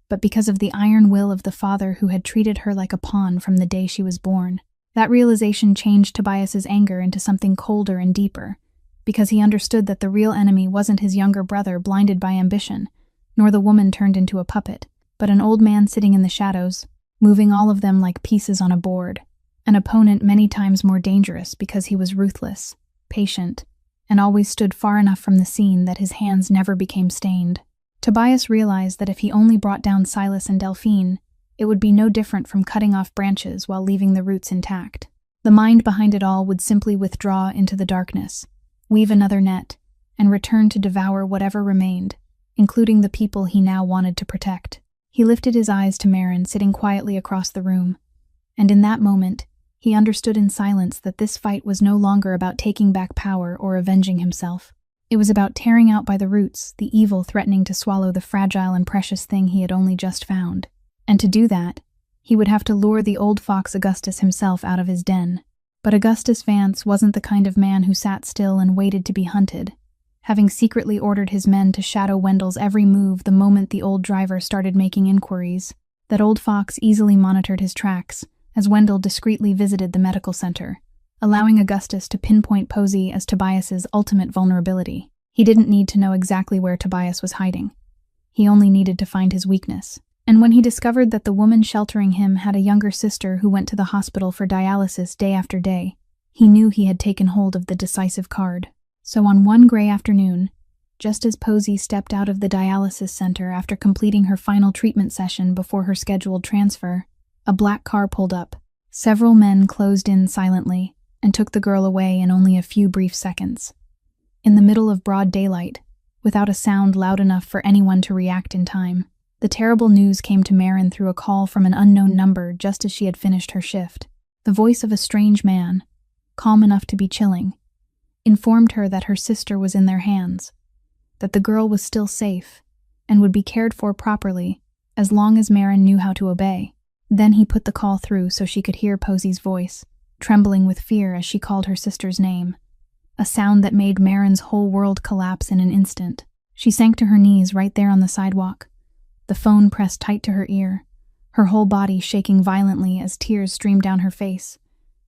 but because of the iron will of the father who had treated her like a pawn from the day she was born. That realization changed Tobias's anger into something colder and deeper, because he understood that the real enemy wasn't his younger brother blinded by ambition, nor the woman turned into a puppet, but an old man sitting in the shadows, moving all of them like pieces on a board, an opponent many times more dangerous because he was ruthless, patient, and always stood far enough from the scene that his hands never became stained. Tobias realized that if he only brought down Silas and Delphine, it would be no different from cutting off branches while leaving the roots intact. The mind behind it all would simply withdraw into the darkness, weave another net, and return to devour whatever remained, including the people he now wanted to protect. He lifted his eyes to Marin sitting quietly across the room, and in that moment, he understood in silence that this fight was no longer about taking back power or avenging himself. It was about tearing out by the roots the evil threatening to swallow the fragile and precious thing he had only just found. And to do that, he would have to lure the old fox Augustus himself out of his den. But Augustus Vance wasn't the kind of man who sat still and waited to be hunted, having secretly ordered his men to shadow Wendell's every move the moment the old driver started making inquiries. That old fox easily monitored his tracks, as Wendell discreetly visited the medical center, allowing Augustus to pinpoint Posey as Tobias's ultimate vulnerability. He didn't need to know exactly where Tobias was hiding. He only needed to find his weakness. And when he discovered that the woman sheltering him had a younger sister who went to the hospital for dialysis day after day, he knew he had taken hold of the decisive card. So on one gray afternoon, just as Posey stepped out of the dialysis center after completing her final treatment session before her scheduled transfer, a black car pulled up. Several men closed in silently and took the girl away in only a few brief seconds. In the middle of broad daylight, without a sound loud enough for anyone to react in time, the terrible news came to Marin through a call from an unknown number just as she had finished her shift. The voice of a strange man, calm enough to be chilling, informed her that her sister was in their hands, that the girl was still safe and would be cared for properly as long as Marin knew how to obey. Then he put the call through so she could hear Posey's voice, trembling with fear as she called her sister's name, a sound that made Marin's whole world collapse in an instant. She sank to her knees right there on the sidewalk, the phone pressed tight to her ear, her whole body shaking violently as tears streamed down her face.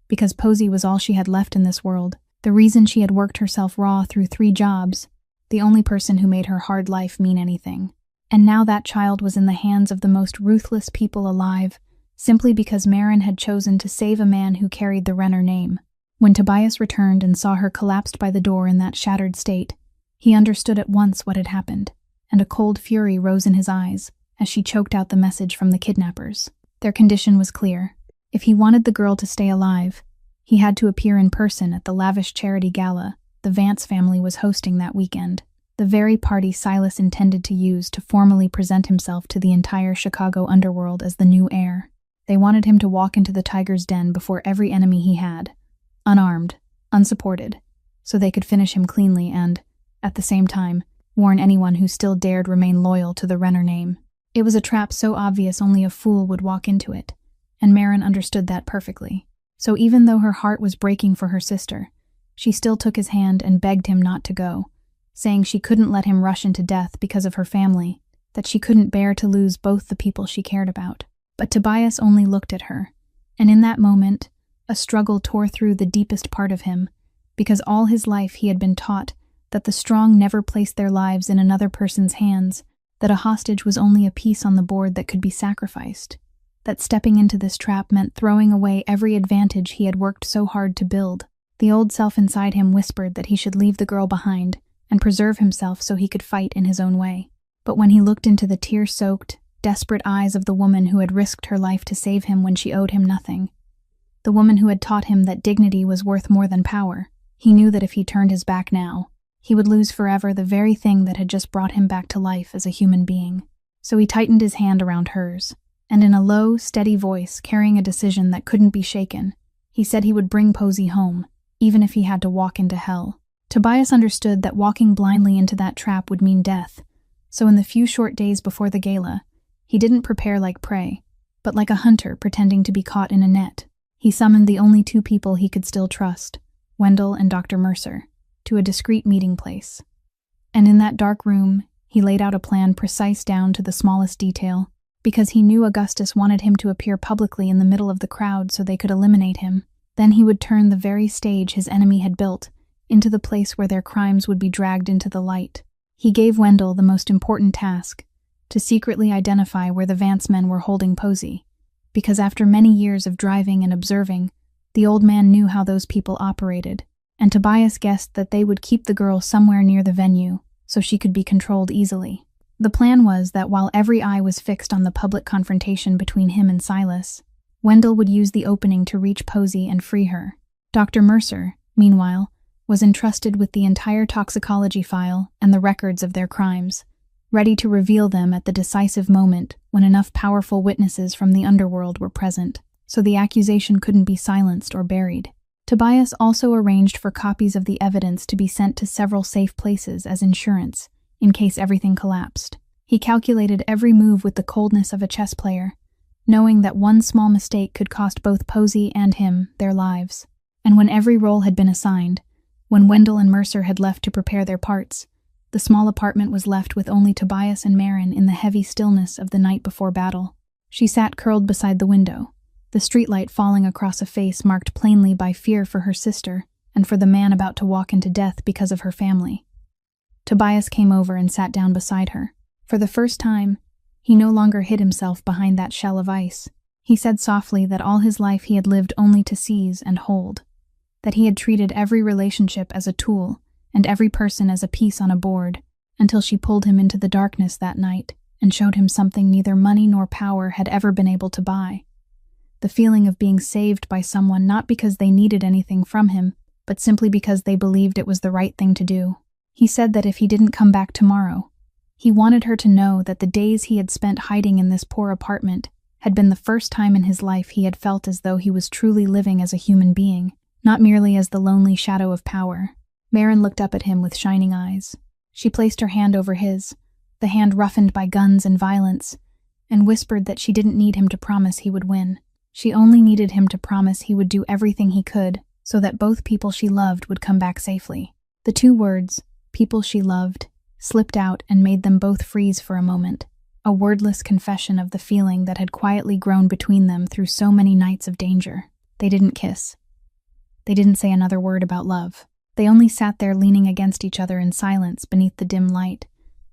Because Posey was all she had left in this world, the reason she had worked herself raw through 3 jobs, the only person who made her hard life mean anything. And now that child was in the hands of the most ruthless people alive, simply because Marin had chosen to save a man who carried the Renner name. When Tobias returned and saw her collapsed by the door in that shattered state, he understood at once what had happened, and a cold fury rose in his eyes as she choked out the message from the kidnappers. Their condition was clear. If he wanted the girl to stay alive, he had to appear in person at the lavish charity gala the Vance family was hosting that weekend, the very party Silas intended to use to formally present himself to the entire Chicago underworld as the new heir. They wanted him to walk into the tiger's den before every enemy he had, unarmed, unsupported, so they could finish him cleanly and, at the same time, warn anyone who still dared remain loyal to the Renner name. It was a trap so obvious only a fool would walk into it, and Marin understood that perfectly. So even though her heart was breaking for her sister, she still took his hand and begged him not to go, saying she couldn't let him rush into death because of her family, that she couldn't bear to lose both the people she cared about. But Tobias only looked at her, and in that moment, a struggle tore through the deepest part of him, because all his life he had been taught that the strong never placed their lives in another person's hands, that a hostage was only a piece on the board that could be sacrificed, that stepping into this trap meant throwing away every advantage he had worked so hard to build. The old self inside him whispered that he should leave the girl behind and preserve himself so he could fight in his own way. But when he looked into the tear-soaked, desperate eyes of the woman who had risked her life to save him when she owed him nothing, the woman who had taught him that dignity was worth more than power, he knew that if he turned his back now, he would lose forever the very thing that had just brought him back to life as a human being. So he tightened his hand around hers, and in a low, steady voice, carrying a decision that couldn't be shaken, he said he would bring Posey home, even if he had to walk into hell. Tobias understood that walking blindly into that trap would mean death, so in the few short days before the gala, he didn't prepare like prey, but like a hunter pretending to be caught in a net. He summoned the only two people he could still trust, Wendell and Dr. Mercer, to a discreet meeting place. And in that dark room, he laid out a plan precise down to the smallest detail, because he knew Augustus wanted him to appear publicly in the middle of the crowd so they could eliminate him. Then he would turn the very stage his enemy had built into the place where their crimes would be dragged into the light. He gave Wendell the most important task, to secretly identify where the Vance men were holding Posey, because after many years of driving and observing, the old man knew how those people operated, and Tobias guessed that they would keep the girl somewhere near the venue so she could be controlled easily. The plan was that while every eye was fixed on the public confrontation between him and Silas, Wendell would use the opening to reach Posey and free her. Dr. Mercer, meanwhile, was entrusted with the entire toxicology file and the records of their crimes, ready to reveal them at the decisive moment when enough powerful witnesses from the underworld were present, so the accusation couldn't be silenced or buried. Tobias also arranged for copies of the evidence to be sent to several safe places as insurance, in case everything collapsed. He calculated every move with the coldness of a chess player, knowing that one small mistake could cost both Posey and him their lives. And when every role had been assigned, when Wendell and Mercer had left to prepare their parts, the small apartment was left with only Tobias and Marin in the heavy stillness of the night before battle. She sat curled beside the window, the streetlight falling across a face marked plainly by fear for her sister and for the man about to walk into death because of her family. Tobias came over and sat down beside her. For the first time, he no longer hid himself behind that shell of ice. He said softly that all his life he had lived only to seize and hold, that he had treated every relationship as a tool and every person as a piece on a board, until she pulled him into the darkness that night and showed him something neither money nor power had ever been able to buy. The feeling of being saved by someone not because they needed anything from him, but simply because they believed it was the right thing to do. He said that if he didn't come back tomorrow, he wanted her to know that the days he had spent hiding in this poor apartment had been the first time in his life he had felt as though he was truly living as a human being, not merely as the lonely shadow of power. Marin looked up at him with shining eyes. She placed her hand over his, the hand roughened by guns and violence, and whispered that she didn't need him to promise he would win. She only needed him to promise he would do everything he could so that both people she loved would come back safely. The two words, people she loved, slipped out and made them both freeze for a moment, a wordless confession of the feeling that had quietly grown between them through so many nights of danger. They didn't kiss. They didn't say another word about love. They only sat there leaning against each other in silence beneath the dim light,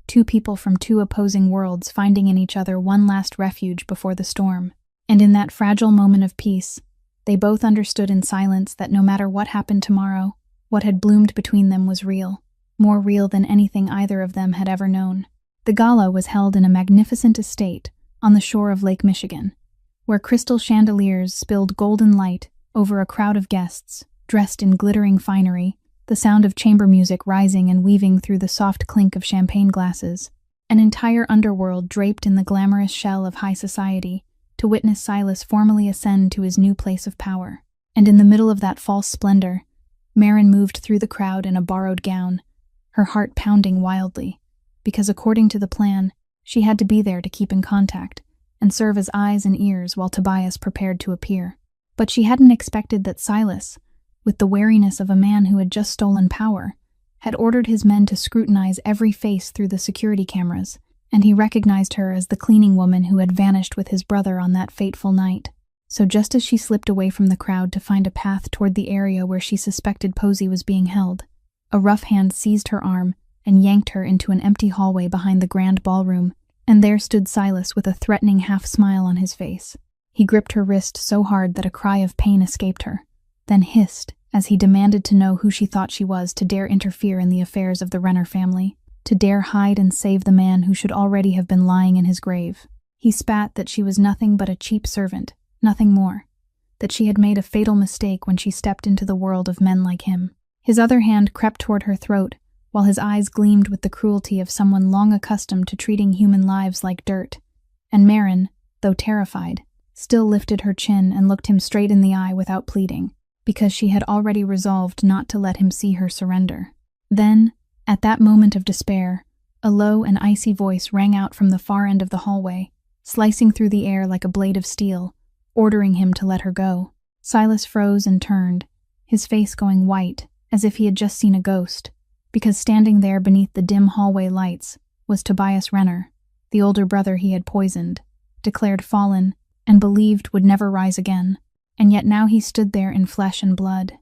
two people from two opposing worlds finding in each other one last refuge before the storm. And in that fragile moment of peace, they both understood in silence that no matter what happened tomorrow, what had bloomed between them was real, more real than anything either of them had ever known. The gala was held in a magnificent estate on the shore of Lake Michigan, where crystal chandeliers spilled golden light over a crowd of guests, dressed in glittering finery, the sound of chamber music rising and weaving through the soft clink of champagne glasses. An entire underworld draped in the glamorous shell of high society to witness Silas formally ascend to his new place of power. And in the middle of that false splendor, Marin moved through the crowd in a borrowed gown, her heart pounding wildly, because according to the plan, she had to be there to keep in contact and serve as eyes and ears while Tobias prepared to appear. But she hadn't expected that Silas, with the wariness of a man who had just stolen power, had ordered his men to scrutinize every face through the security cameras, and he recognized her as the cleaning woman who had vanished with his brother on that fateful night. So just as she slipped away from the crowd to find a path toward the area where she suspected Posey was being held, a rough hand seized her arm and yanked her into an empty hallway behind the grand ballroom, and there stood Silas with a threatening half-smile on his face. He gripped her wrist so hard that a cry of pain escaped her, then hissed as he demanded to know who she thought she was to dare interfere in the affairs of the Renner family, to dare hide and save the man who should already have been lying in his grave. He spat that she was nothing but a cheap servant, nothing more, that she had made a fatal mistake when she stepped into the world of men like him. His other hand crept toward her throat, while his eyes gleamed with the cruelty of someone long accustomed to treating human lives like dirt. And Marin, though terrified, still lifted her chin and looked him straight in the eye without pleading, because she had already resolved not to let him see her surrender. Then, at that moment of despair, a low and icy voice rang out from the far end of the hallway, slicing through the air like a blade of steel, ordering him to let her go. Silas froze and turned, his face going white, as if he had just seen a ghost, because standing there beneath the dim hallway lights was Tobias Renner, the older brother he had poisoned, declared fallen, and believed would never rise again. And yet now he stood there in flesh and blood,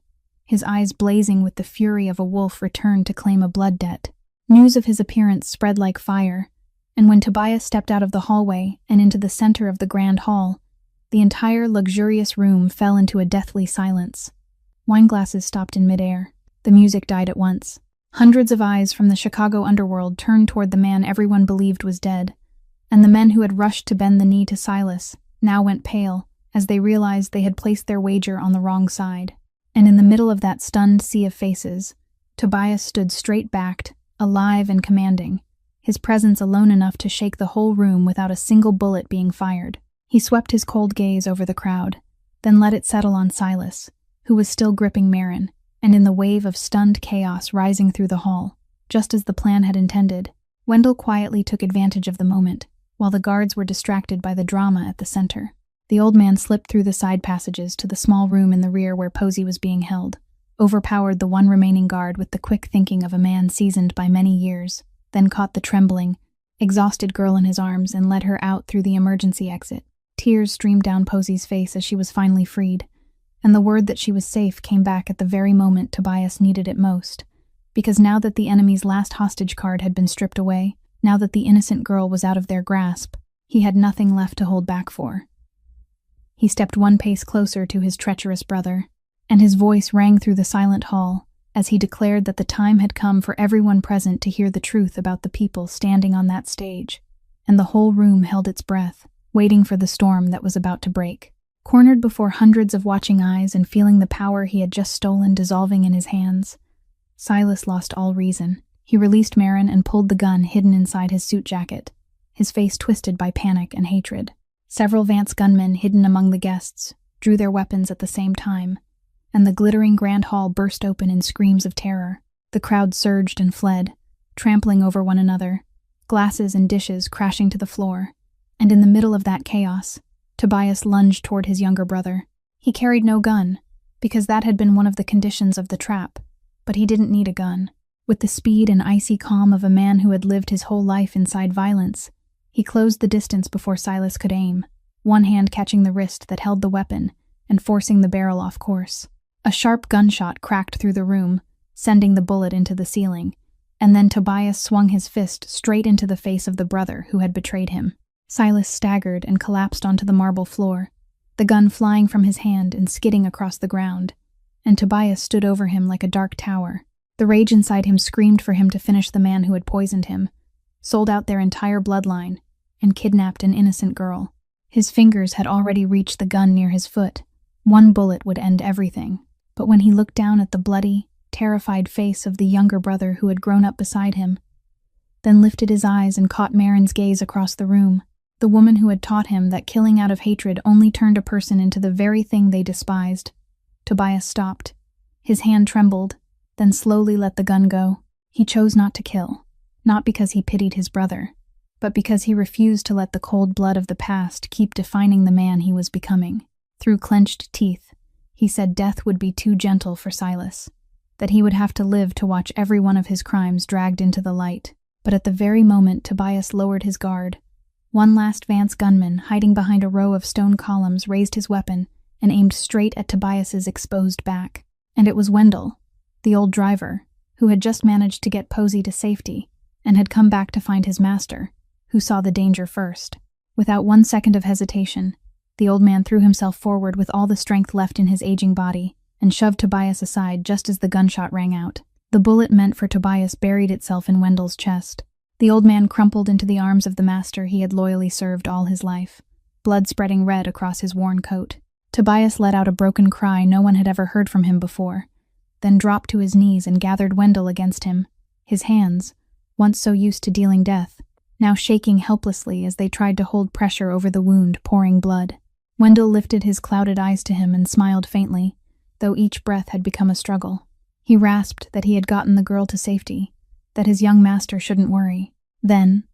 his eyes blazing with the fury of a wolf returned to claim a blood debt. News of his appearance spread like fire, and when Tobias stepped out of the hallway and into the center of the grand hall, the entire luxurious room fell into a deathly silence. Wineglasses stopped in midair. The music died at once. Hundreds of eyes from the Chicago underworld turned toward the man everyone believed was dead, and the men who had rushed to bend the knee to Silas now went pale as they realized they had placed their wager on the wrong side. And in the middle of that stunned sea of faces, Tobias stood straight-backed, alive and commanding, his presence alone enough to shake the whole room without a single bullet being fired. He swept his cold gaze over the crowd, then let it settle on Silas, who was still gripping Marin, and in the wave of stunned chaos rising through the hall, just as the plan had intended, Wendell quietly took advantage of the moment, while the guards were distracted by the drama at the center. The old man slipped through the side passages to the small room in the rear where Posey was being held, overpowered the one remaining guard with the quick thinking of a man seasoned by many years, then caught the trembling, exhausted girl in his arms and led her out through the emergency exit. Tears streamed down Posey's face as she was finally freed, and the word that she was safe came back at the very moment Tobias needed it most, because now that the enemy's last hostage card had been stripped away, now that the innocent girl was out of their grasp, he had nothing left to hold back for. He stepped one pace closer to his treacherous brother, and his voice rang through the silent hall as he declared that the time had come for everyone present to hear the truth about the people standing on that stage, and the whole room held its breath, waiting for the storm that was about to break. Cornered before hundreds of watching eyes and feeling the power he had just stolen dissolving in his hands, Silas lost all reason. He released Marin and pulled the gun hidden inside his suit jacket, his face twisted by panic and hatred. Several Vance gunmen hidden among the guests drew their weapons at the same time, and the glittering grand hall burst open in screams of terror. The crowd surged and fled, trampling over one another, glasses and dishes crashing to the floor, and in the middle of that chaos, Tobias lunged toward his younger brother. He carried no gun, because that had been one of the conditions of the trap, but he didn't need a gun. With the speed and icy calm of a man who had lived his whole life inside violence, he closed the distance before Silas could aim, one hand catching the wrist that held the weapon and forcing the barrel off course. A sharp gunshot cracked through the room, sending the bullet into the ceiling, and then Tobias swung his fist straight into the face of the brother who had betrayed him. Silas staggered and collapsed onto the marble floor, the gun flying from his hand and skidding across the ground, and Tobias stood over him like a dark tower. The rage inside him screamed for him to finish the man who had poisoned him, sold out their entire bloodline, and kidnapped an innocent girl. His fingers had already reached the gun near his foot. One bullet would end everything. But when he looked down at the bloody, terrified face of the younger brother who had grown up beside him, then lifted his eyes and caught Marin's gaze across the room, the woman who had taught him that killing out of hatred only turned a person into the very thing they despised, Tobias stopped. His hand trembled, then slowly let the gun go. He chose not to kill, not because he pitied his brother, but because he refused to let the cold blood of the past keep defining the man he was becoming. Through clenched teeth, he said death would be too gentle for Silas, that he would have to live to watch every one of his crimes dragged into the light. But at the very moment Tobias lowered his guard, one last Vance gunman, hiding behind a row of stone columns, raised his weapon and aimed straight at Tobias's exposed back. And it was Wendell, the old driver, who had just managed to get Posey to safety and had come back to find his master, who saw the danger first. Without 1 second of hesitation, the old man threw himself forward with all the strength left in his aging body and shoved Tobias aside just as the gunshot rang out. The bullet meant for Tobias buried itself in Wendell's chest. The old man crumpled into the arms of the master he had loyally served all his life, blood spreading red across his worn coat. Tobias let out a broken cry no one had ever heard from him before, then dropped to his knees and gathered Wendell against him, his hands, once so used to dealing death, now shaking helplessly as they tried to hold pressure over the wound pouring blood. Wendell lifted his clouded eyes to him and smiled faintly, though each breath had become a struggle. He rasped that he had gotten the girl to safety, that his young master shouldn't worry. Then,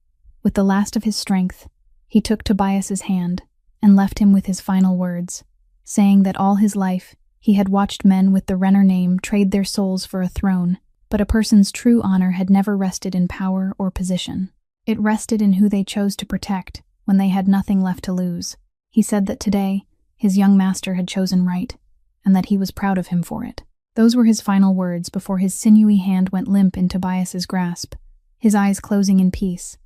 with the last of his strength, he took Tobias's hand and left him with his final words, saying that all his life he had watched men with the Renner name trade their souls for a throne, but a person's true honor had never rested in power or position. It rested in who they chose to protect when they had nothing left to lose. He said that today, his young master had chosen right, and that he was proud of him for it. Those were his final words before his sinewy hand went limp in Tobias's grasp, his eyes closing in peace.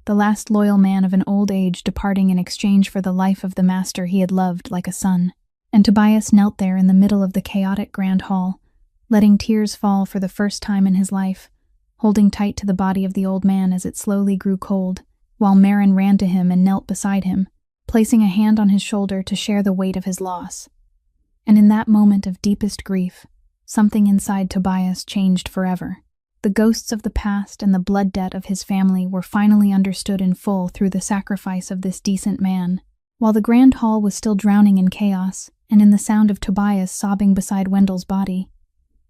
The last loyal man of an old age departing in exchange for the life of the master he had loved like a son. And Tobias knelt there in the middle of the chaotic grand hall, letting tears fall for the first time in his life, holding tight to the body of the old man as it slowly grew cold, while Marin ran to him and knelt beside him, placing a hand on his shoulder to share the weight of his loss. And in that moment of deepest grief, something inside Tobias changed forever. The ghosts of the past and the blood debt of his family were finally understood in full through the sacrifice of this decent man. While the grand hall was still drowning in chaos and in the sound of Tobias sobbing beside Wendell's body,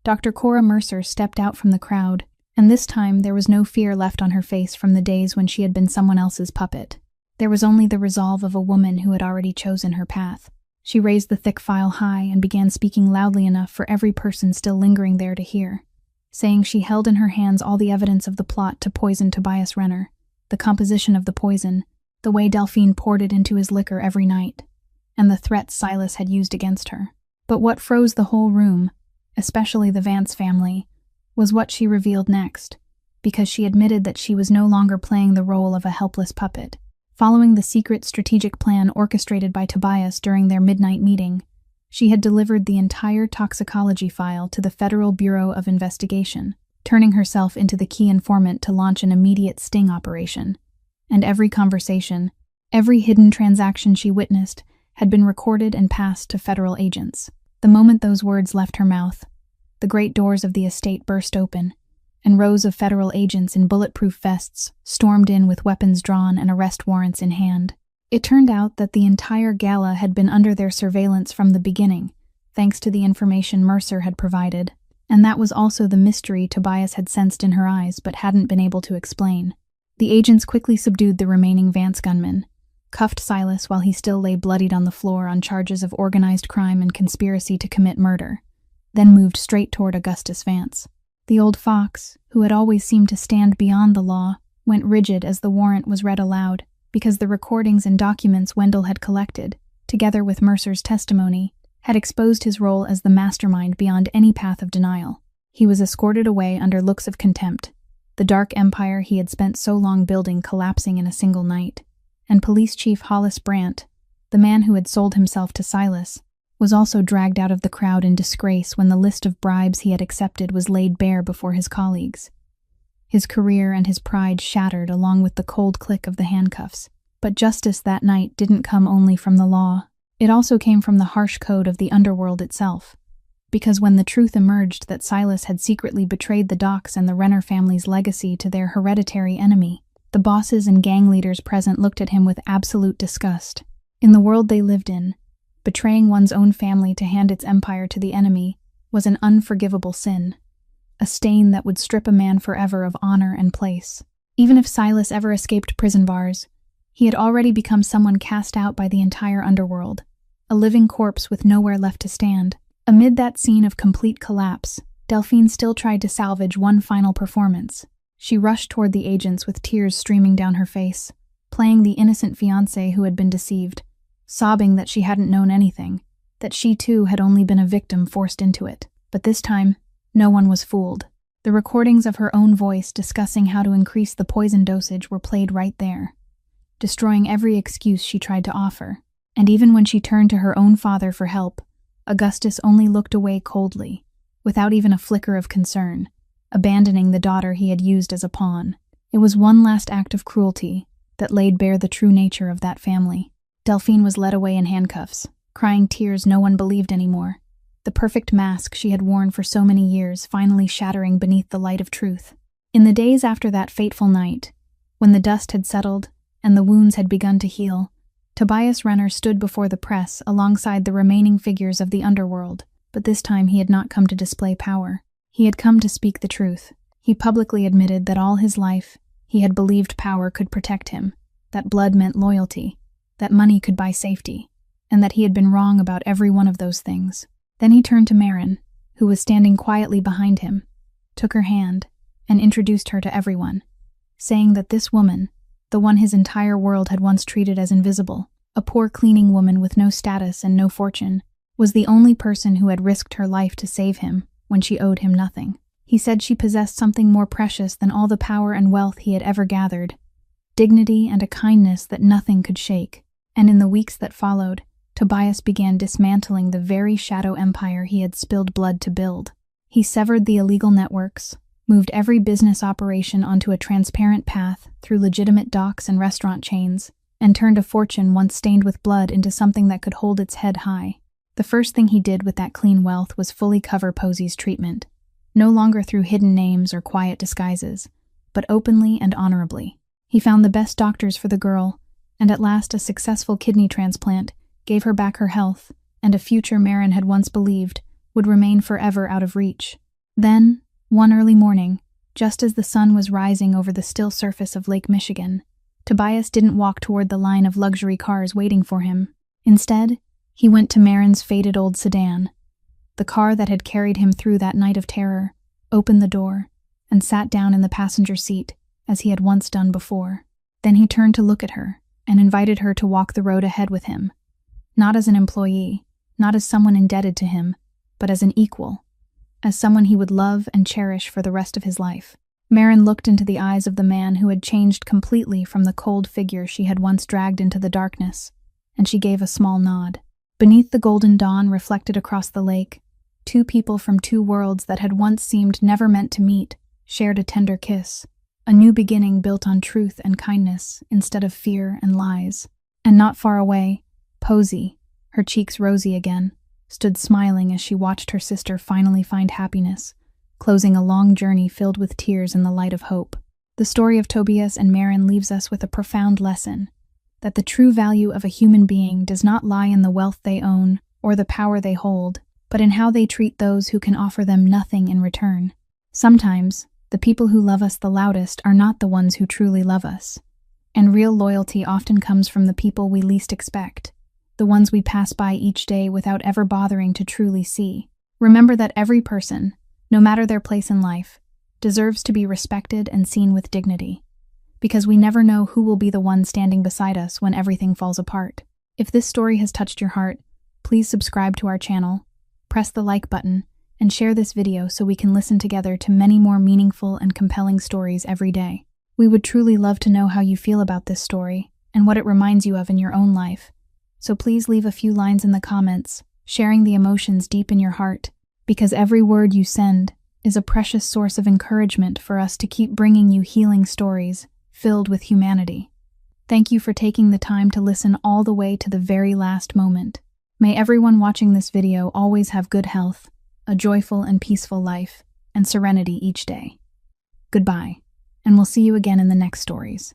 Dr. Cora Mercer stepped out from the crowd, and this time there was no fear left on her face from the days when she had been someone else's puppet. There was only the resolve of a woman who had already chosen her path. She raised the thick file high and began speaking loudly enough for every person still lingering there to hear, saying she held in her hands all the evidence of the plot to poison Tobias Renner, the composition of the poison, the way Delphine poured it into his liquor every night, and the threats Silas had used against her. But what froze the whole room, especially the Vance family, was what she revealed next, because she admitted that she was no longer playing the role of a helpless puppet. Following the secret strategic plan orchestrated by Tobias during their midnight meeting, she had delivered the entire toxicology file to the Federal Bureau of Investigation, turning herself into the key informant to launch an immediate sting operation. And every conversation, every hidden transaction she witnessed, had been recorded and passed to federal agents. The moment those words left her mouth, the great doors of the estate burst open, and rows of federal agents in bulletproof vests stormed in with weapons drawn and arrest warrants in hand. It turned out that the entire gala had been under their surveillance from the beginning, thanks to the information Mercer had provided, and that was also the mystery Tobias had sensed in her eyes but hadn't been able to explain. The agents quickly subdued the remaining Vance gunmen, cuffed Silas while he still lay bloodied on the floor on charges of organized crime and conspiracy to commit murder, then moved straight toward Augustus Vance. The old fox, who had always seemed to stand beyond the law, went rigid as the warrant was read aloud, because the recordings and documents Wendell had collected, together with Mercer's testimony, had exposed his role as the mastermind beyond any path of denial. He was escorted away under looks of contempt, the dark empire he had spent so long building collapsing in a single night, and Police Chief Hollis Brandt, the man who had sold himself to Silas, was also dragged out of the crowd in disgrace when the list of bribes he had accepted was laid bare before his colleagues. his career and his pride shattered along with the cold click of the handcuffs. But justice that night didn't come only from the law. It also came from the harsh code of the underworld itself. Because when the truth emerged that Silas had secretly betrayed the Docks and the Renner family's legacy to their hereditary enemy, the bosses and gang leaders present looked at him with absolute disgust. In the world they lived in, betraying one's own family to hand its empire to the enemy was an unforgivable sin, a stain that would strip a man forever of honor and place. Even if Silas ever escaped prison bars, he had already become someone cast out by the entire underworld, a living corpse with nowhere left to stand. Amid that scene of complete collapse, Delphine still tried to salvage one final performance. She rushed toward the agents with tears streaming down her face, playing the innocent fiancé who had been deceived, sobbing that she hadn't known anything, that she too had only been a victim forced into it. But this time, no one was fooled. The recordings of her own voice discussing how to increase the poison dosage were played right there, destroying every excuse she tried to offer. And even when she turned to her own father for help, Augustus only looked away coldly, without even a flicker of concern, abandoning the daughter he had used as a pawn. It was one last act of cruelty that laid bare the true nature of that family. Delphine was led away in handcuffs, crying tears no one believed anymore, the perfect mask she had worn for so many years finally shattering beneath the light of truth. In the days after that fateful night, when the dust had settled and the wounds had begun to heal, Tobias Renner stood before the press alongside the remaining figures of the underworld, but this time he had not come to display power. He had come to speak the truth. He publicly admitted that all his life he had believed power could protect him, that blood meant loyalty, that money could buy safety, and that he had been wrong about every one of those things. Then he turned to Marin, who was standing quietly behind him, took her hand, and introduced her to everyone, saying that this woman, the one his entire world had once treated as invisible, a poor cleaning woman with no status and no fortune, was the only person who had risked her life to save him when she owed him nothing. He said she possessed something more precious than all the power and wealth he had ever gathered, dignity and a kindness that nothing could shake. And in the weeks that followed, Tobias began dismantling the very shadow empire he had spilled blood to build. He severed the illegal networks, moved every business operation onto a transparent path through legitimate docks and restaurant chains, and turned a fortune once stained with blood into something that could hold its head high. The first thing he did with that clean wealth was fully cover Posey's treatment, no longer through hidden names or quiet disguises, but openly and honorably. He found the best doctors for the girl, and at last a successful kidney transplant gave her back her health, and a future Marin had once believed would remain forever out of reach. Then, one early morning, just as the sun was rising over the still surface of Lake Michigan, Tobias didn't walk toward the line of luxury cars waiting for him. Instead, he went to Marin's faded old sedan, the car that had carried him through that night of terror, opened the door, and sat down in the passenger seat as he had once done before. Then he turned to look at her and invited her to walk the road ahead with him, not as an employee, not as someone indebted to him, but as an equal, as someone he would love and cherish for the rest of his life. Marin looked into the eyes of the man who had changed completely from the cold figure she had once dragged into the darkness, and she gave a small nod. Beneath the golden dawn reflected across the lake, two people from two worlds that had once seemed never meant to meet shared a tender kiss, a new beginning built on truth and kindness instead of fear and lies. And not far away, Posey, her cheeks rosy again, stood smiling as she watched her sister finally find happiness, closing a long journey filled with tears in the light of hope. The story of Tobias and Marin leaves us with a profound lesson, that the true value of a human being does not lie in the wealth they own or the power they hold, but in how they treat those who can offer them nothing in return. Sometimes, the people who love us the loudest are not the ones who truly love us, and real loyalty often comes from the people we least expect, the ones we pass by each day without ever bothering to truly see. Remember that every person, no matter their place in life, deserves to be respected and seen with dignity, because we never know who will be the one standing beside us when everything falls apart. If this story has touched your heart, please subscribe to our channel, press the like button, and share this video so we can listen together to many more meaningful and compelling stories every day. We would truly love to know how you feel about this story and what it reminds you of in your own life. So please leave a few lines in the comments, sharing the emotions deep in your heart, because every word you send is a precious source of encouragement for us to keep bringing you healing stories filled with humanity. Thank you for taking the time to listen all the way to the very last moment. May everyone watching this video always have good health, a joyful and peaceful life, and serenity each day. Goodbye, and we'll see you again in the next stories.